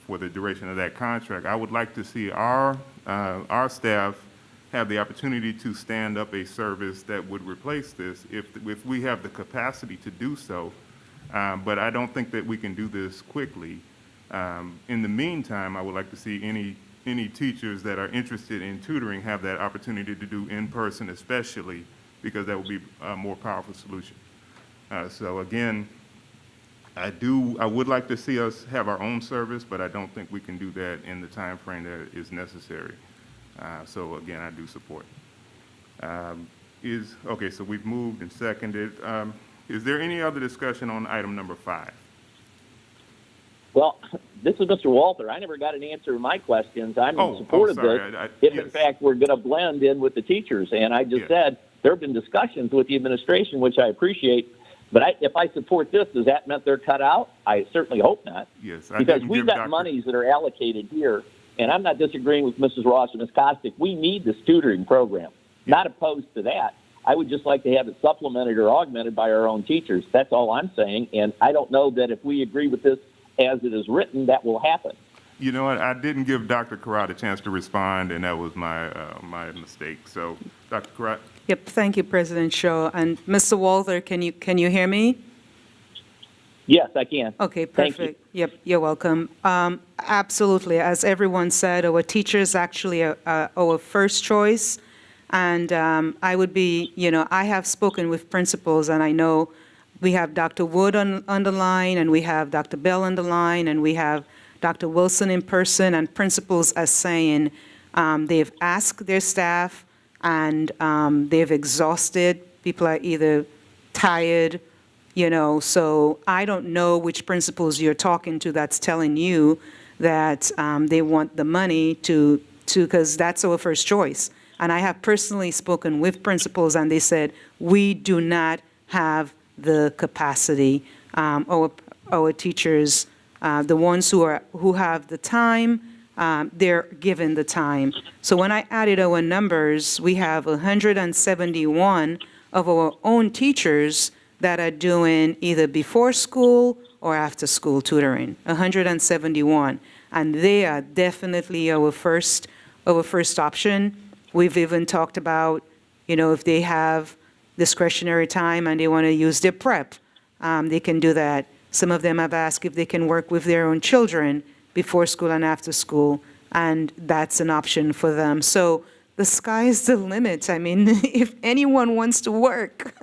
for the duration of that contract. I would like to see our staff have the opportunity to stand up a service that would replace this if we have the capacity to do so. But I don't think that we can do this quickly. In the meantime, I would like to see any teachers that are interested in tutoring have that opportunity to do in person, especially because that would be a more powerful solution. So again, I would like to see us have our own service, but I don't think we can do that in the time frame that is necessary. So again, I do support. Okay, so we've moved and seconded. Is there any other discussion on item number 5? Well, this is Mr. Walter. I never got an answer to my questions. I'm in support of sorry. this if, in fact, we're going to blend in with the teachers. And I just said there have been discussions with the administration, which I appreciate. But if I support this, does that mean they're cut out? I certainly hope not. Yes. Because we've got monies that are allocated here. And I'm not disagreeing with Mrs. Ross and Ms. Costick. We need this tutoring program. Not opposed to that. I would just like to have it supplemented or augmented by our own teachers. That's all I'm saying. And I don't know that if we agree with this as it is written, that will happen. You know what? I didn't give Dr. Karat a chance to respond, and that was my mistake. So, Dr. Karat? Yep, thank you, President Shaw. And Mr. Walther, can you hear me? Yes, I can. Okay, Thank perfect. Yep, you're welcome. Absolutely. As everyone said, our teachers actually are our first choice. And I would be, I have spoken with principals, and I know we have Dr. Wood on the line, and we have Dr. Bell on the line, and we have Dr. Wilson in person, and principals are saying they've asked their staff, and they've exhausted. People are either tired, so I don't know which principals you're talking to that's telling you that they want the money to because that's our first choice. And I have personally spoken with principals, and they said, we do not have the capacity. Our teachers, the ones who have the time, they're given the time. So when I added our numbers, we have 171 of our own teachers that are doing either before school or after school tutoring, 171. And they are definitely our first option. We've even talked about, if they have discretionary time and they want to use their prep, they can do that. Some of them have asked if they can work with their own children before school and after school, and that's an option for them. So the sky's the limit. I mean, if anyone wants to work,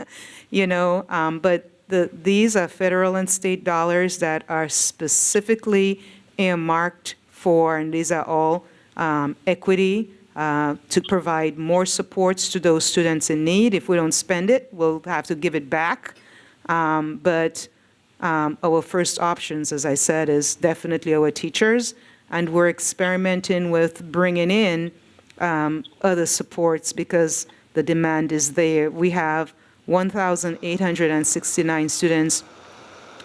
but these are federal and state dollars that are specifically earmarked for, and these are all equity, to provide more supports to those students in need. If we don't spend it, we'll have to give it back. But our first options, as I said, is definitely our teachers, and we're experimenting with bringing in other supports because the demand is there. We have 1,869 students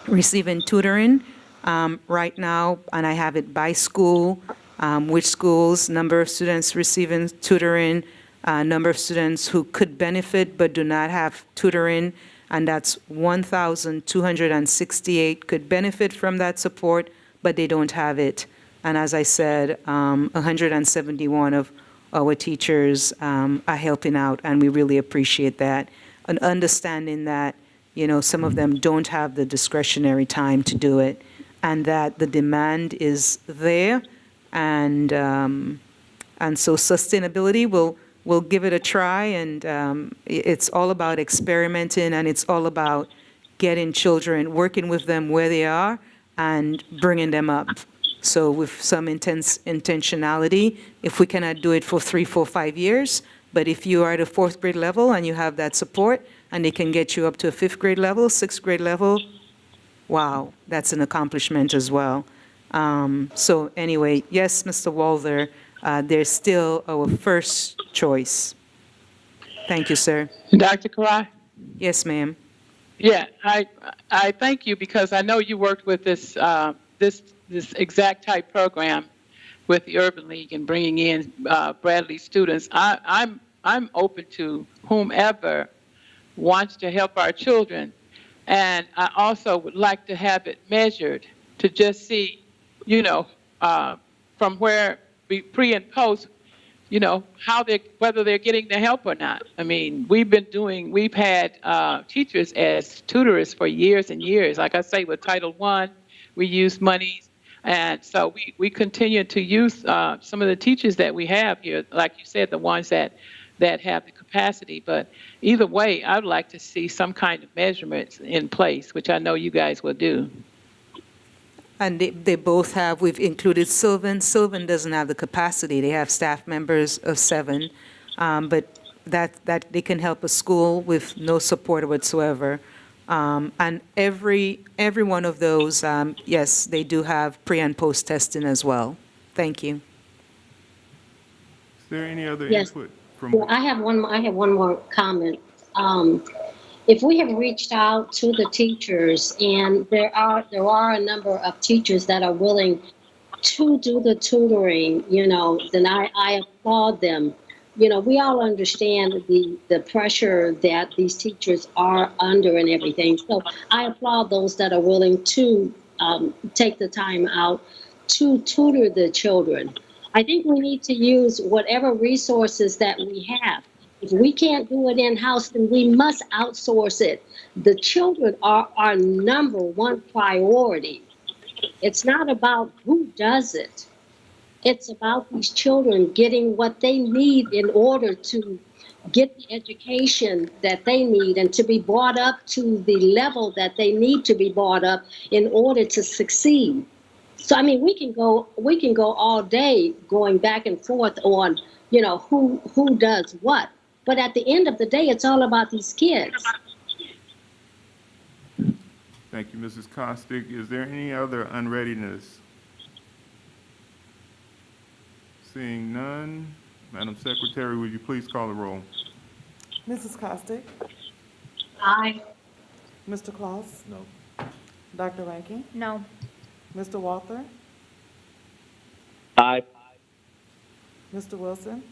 receiving tutoring right now, and I have it by school. Which schools, number of students receiving tutoring, number of students who could benefit but do not have tutoring, and that's 1,268 could benefit from that support, but they don't have it. And as I said, 171 of our teachers are helping out, and we really appreciate that. And understanding that, some of them don't have the discretionary time to do it, and that the demand is there. And And so sustainability, we'll give it a try, and it's all about experimenting, and it's all about getting children, working with them where they are and bringing them up. So with some intentionality, if we cannot do it for 3, 4, 5 years, but if you are at a 4th grade level and you have that support and they can get you up to a 5th grade level, 6th grade level, wow, that's an accomplishment as well. So anyway, yes, Mr. Walther, they're still our first choice. Thank you, sir. Dr. Karai? Yes, ma'am. Yeah, I thank you because I know you worked with this this exact type program with the Urban League and bringing in Bradley students. I'm open to whomever wants to help our children, and I also would like to have it measured to just see, from where pre and post, how whether they're getting the help or not. I mean, we've had teachers as tutors for years and years. Like I say, with Title I, we use monies. And so we continue to use some of the teachers that we have here, like you said, the ones that have the capacity. But either way, I'd like to see some kind of measurements in place, which I know you guys will do. And they both have, we've included Sylvan. Sylvan doesn't have the capacity. They have staff members of 7, but that they can help a school with no support whatsoever. And every one of those, yes, they do have pre and post testing as well. Thank you. Is there any other Yes. input from? Well, I have one more comment. If we have reached out to the teachers, and there are a number of teachers that are willing to do the tutoring, then I applaud them. We all understand the pressure that these teachers are under and everything. So I applaud those that are willing to take the time out to tutor the children. I think we need to use whatever resources that we have. If we can't do it in-house, then we must outsource it. The children are our number one priority. It's not about who does it. It's about these children getting what they need in order to get the education that they need and to be brought up to the level that they need to be brought up in order to succeed. So, I mean, we can go all day going back and forth on, who does what. But at the end of the day, it's all about these kids. Thank you, Mrs. Costick. Is there any other unreadiness? Seeing none, Madam Secretary, would you please call the roll? Mrs. Costick? Aye. Mr. Claus? No. Dr. Rankin? No. Mr. Walther? Aye. Mr. Wilson?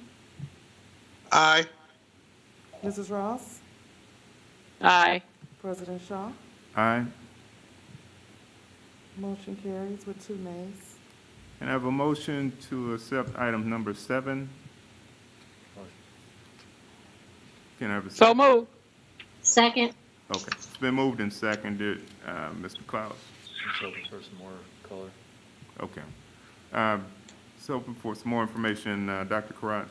Aye. Mrs. Ross? Aye. President Shaw? Aye. Motion carries with 2 nays. And I have a motion to accept item number 7. Can I have a So second? move. Second. Okay, it's been moved and seconded. Mr. Klaus? So for some more color. Okay. So for some more information, Dr. Karat?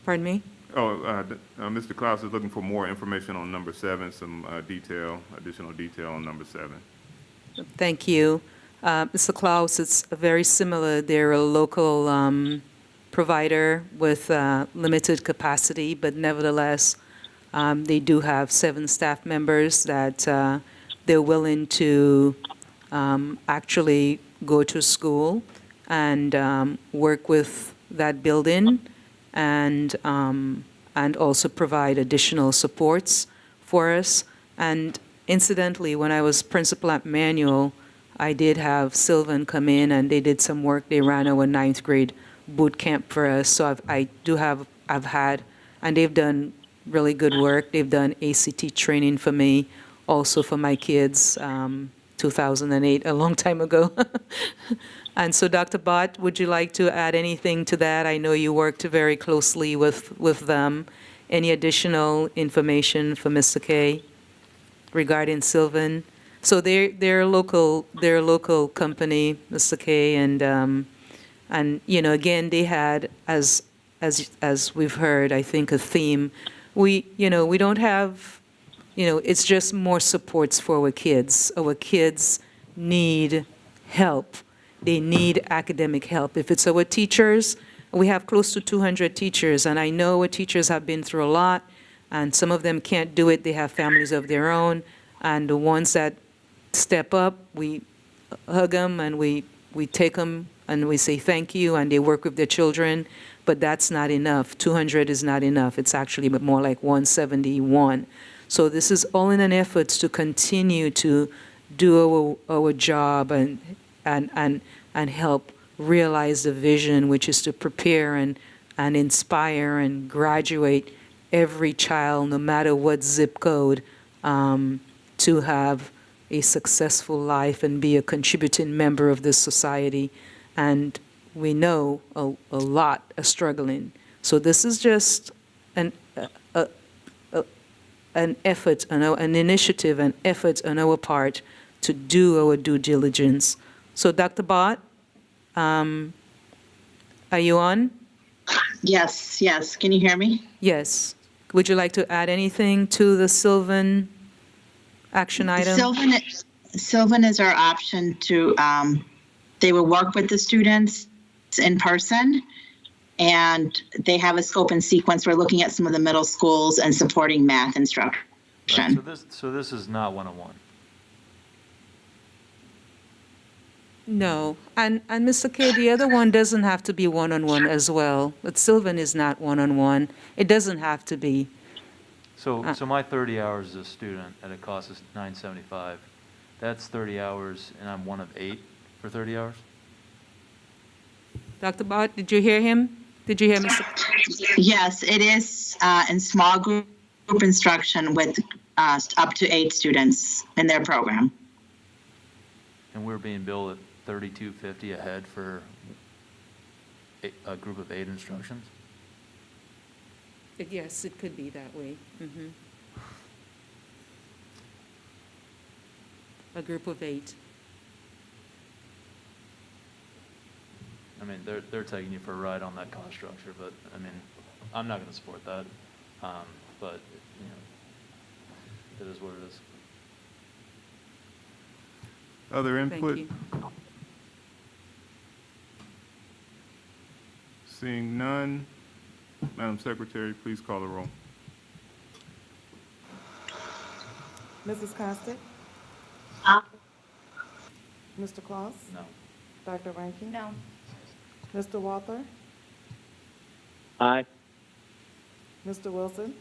Pardon me? Mr. Klaus is looking for more information on number 7, some additional detail on number 7. Thank you. Mr. Klaus, it's very similar. They're a local provider with limited capacity, but nevertheless, they do have 7 staff members that they're willing to actually go to school and work with that building and also provide additional supports for us. And incidentally, when I was principal at Manual, I did have Sylvan come in and they did some work. They ran our 9th grade boot camp for us. So I've had, and they've done really good work. They've done ACT training for me, also for my kids, 2008, a long time ago. And so, Dr. Bott, would you like to add anything to that? I know you worked very closely with them. Any additional information for Mr. K regarding Sylvan? So they're a local company, Mr. K, and And, you know, again, they had, as we've heard, I think, a theme. We don't have, it's just more supports for our kids. Our kids need help. They need academic help. If it's our teachers, we have close to 200 teachers, and I know our teachers have been through a lot, and some of them can't do it. They have families of their own, and the ones that step up, we hug them and we take them and we say thank you, and they work with their children, but that's not enough. 200 is not enough. It's actually more like 171. So this is all in an effort to continue to do our job and help realize the vision, which is to prepare and inspire and graduate every child, no matter what zip code, to have a successful life and be a contributing member of this society. And we know a lot are struggling. So this is just an effort, an initiative, an effort on our part to do our due diligence. So Dr. Bott, are you on? Yes, yes. Can you hear me? Yes. Would you like to add anything to the Sylvan action item? Sylvan is our option to, they will work with the students in person, and they have a scope and sequence. We're looking at some of the middle schools and supporting math instruction. Right, so this is not one-on-one. No. And Mr. K, the other one doesn't have to be one-on-one as well. But Sylvan is not one-on-one. It doesn't have to be. So my 30 hours as a student at a cost of $975, that's 30 hours, and I'm one of 8 for 30 hours? Dr. Bott, did you hear him? Did you hear Mr. Yes, it is in small group instruction with up to 8 students in their program. And we're being billed at $32.50 a head for a group of 8 instructions? Yes, it could be that way. Mm-hmm. A group of 8. I mean, they're taking you for a ride on that cost structure, but, I mean, I'm not going to support that. But, you know, it is what it is. Other input? Thank you. Seeing none, Madam Secretary, please call the roll. Mrs. Costick? Mr. Claus? No. Dr. Rankin? No. Mr. Walther? Aye. Mr. Wilson?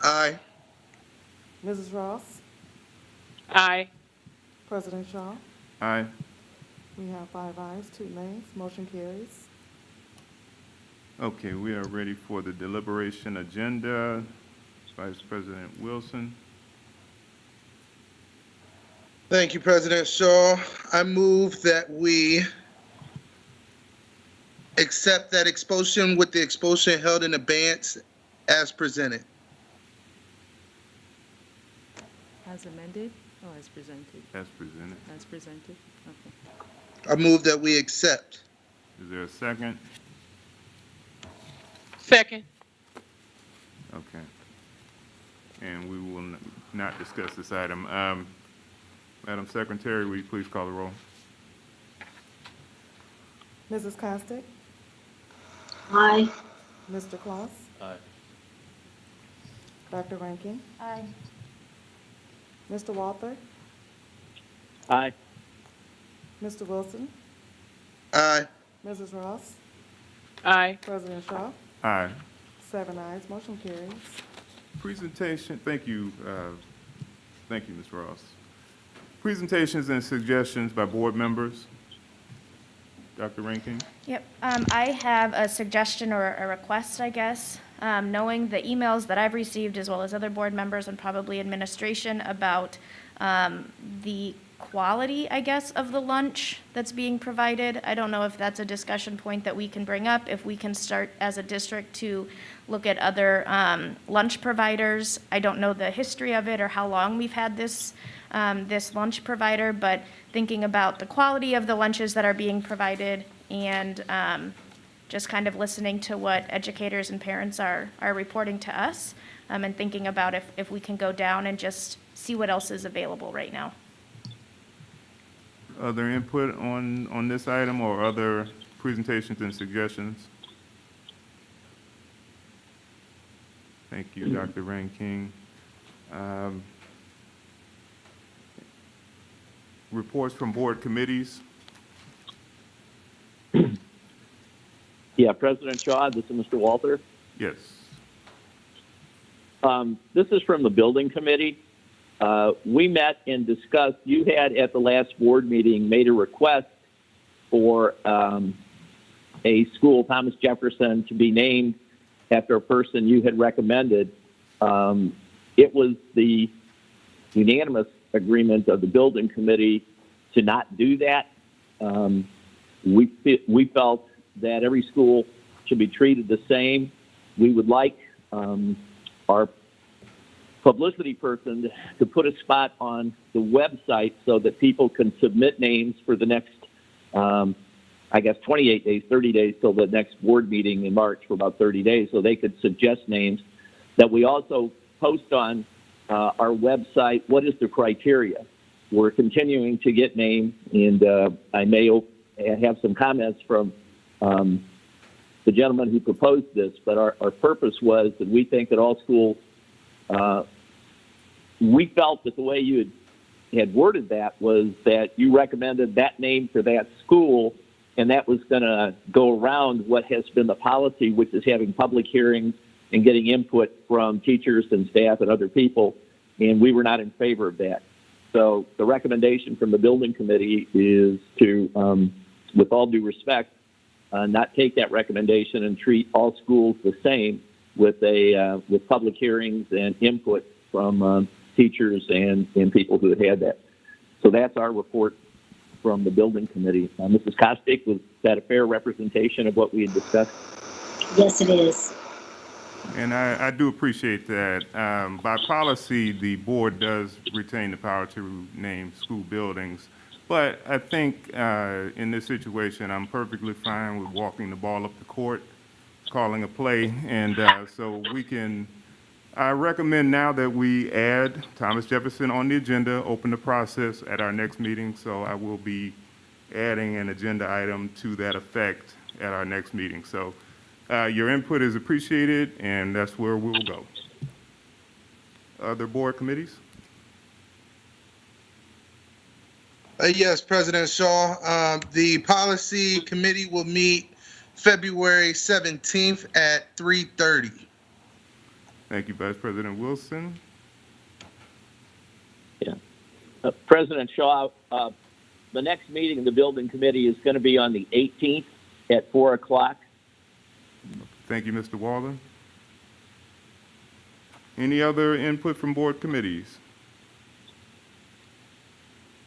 Aye. Mrs. Ross? Aye. President Shaw? Aye. We have 5 ayes, 2 nays. Motion carries. Okay, we are ready for the deliberation agenda. Vice President Wilson. Thank you, President Shaw. I move that we accept that expulsion with the expulsion held in abeyance as presented. As amended or as presented? As presented. As presented, okay. I move that we accept. Is there a second? Second. Okay. And we will not discuss this item. Madam Secretary, will you please call the roll? Mrs. Costick? Aye. Mr. Claus? Aye. Dr. Rankin? Aye. Mr. Walther? Aye. Mr. Wilson? Aye. Mrs. Ross? Aye. President Shaw? Aye. 7 ayes, motion carries. Presentation, thank you, Ms. Ross. Presentations and suggestions by board members. Dr. Rankin? Yep. I have a suggestion or a request, I guess, knowing the emails that I've received as well as other board members and probably administration about the quality, I guess, of the lunch that's being provided. I don't know if that's a discussion point that we can bring up, if we can start as a district to look at other lunch providers. I don't know the history of it or how long we've had this lunch provider, but thinking about the quality of the lunches that are being provided and just kind of listening to what educators and parents are reporting to us, and thinking about if we can go down and just see what else is available right now. Other input on this item or other presentations and suggestions? Thank you, Dr. Ranking. Reports from board committees. Yeah, President Shaw, this is Mr. Walter. Yes. This is from the building committee. We met and discussed, you had at the last board meeting made a request for a school, Thomas Jefferson, to be named after a person you had recommended. It was the unanimous agreement of the building committee to not do that. We felt that every school should be treated the same. We would like our publicity person to put a spot on the website so that people can submit names for the next, 28 days, 30 days till the next board meeting in March for about 30 days, so they could suggest names. That we also post on our website, what is the criteria? We're continuing to get names, and I may have some comments from the gentleman who proposed this, but our purpose was that we think that all schools, we felt that the way you had worded that was that you recommended that name for that school, and that was going to go around what has been the policy, which is having public hearings and getting input from teachers and staff and other people, and we were not in favor of that. So the recommendation from the building committee is to, with all due respect, not take that recommendation and treat all schools the same with public hearings and input from teachers and people who had that. So that's our report from the building committee. Mrs. Kostick, was that a fair representation of what we had discussed? Yes, it is. And I do appreciate that. By policy, the board does retain the power to name school buildings. But I think in this situation, I'm perfectly fine with walking the ball up the court, calling a play. And so we can, I recommend now that we add Thomas Jefferson on the agenda, open the process at our next meeting. So I will be adding an agenda item to that effect at our next meeting. So your input is appreciated, and that's where we'll go. Other board committees? Yes, President Shaw. The policy committee will meet February 17th at 3:30. Thank you, Vice President Wilson. Yeah. President Shaw, the next meeting of the building committee is going to be on the 18th at 4 o'clock. Thank you, Mr. Waller. Any other input from board committees?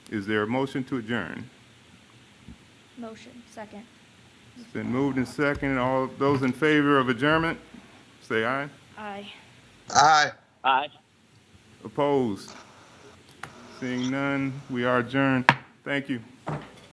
Is there a motion to adjourn? Motion, second. It's been moved and seconded. All those in favor of adjournment, say aye. Aye. Aye. Aye. Opposed? Seeing none, we are adjourned. Thank you.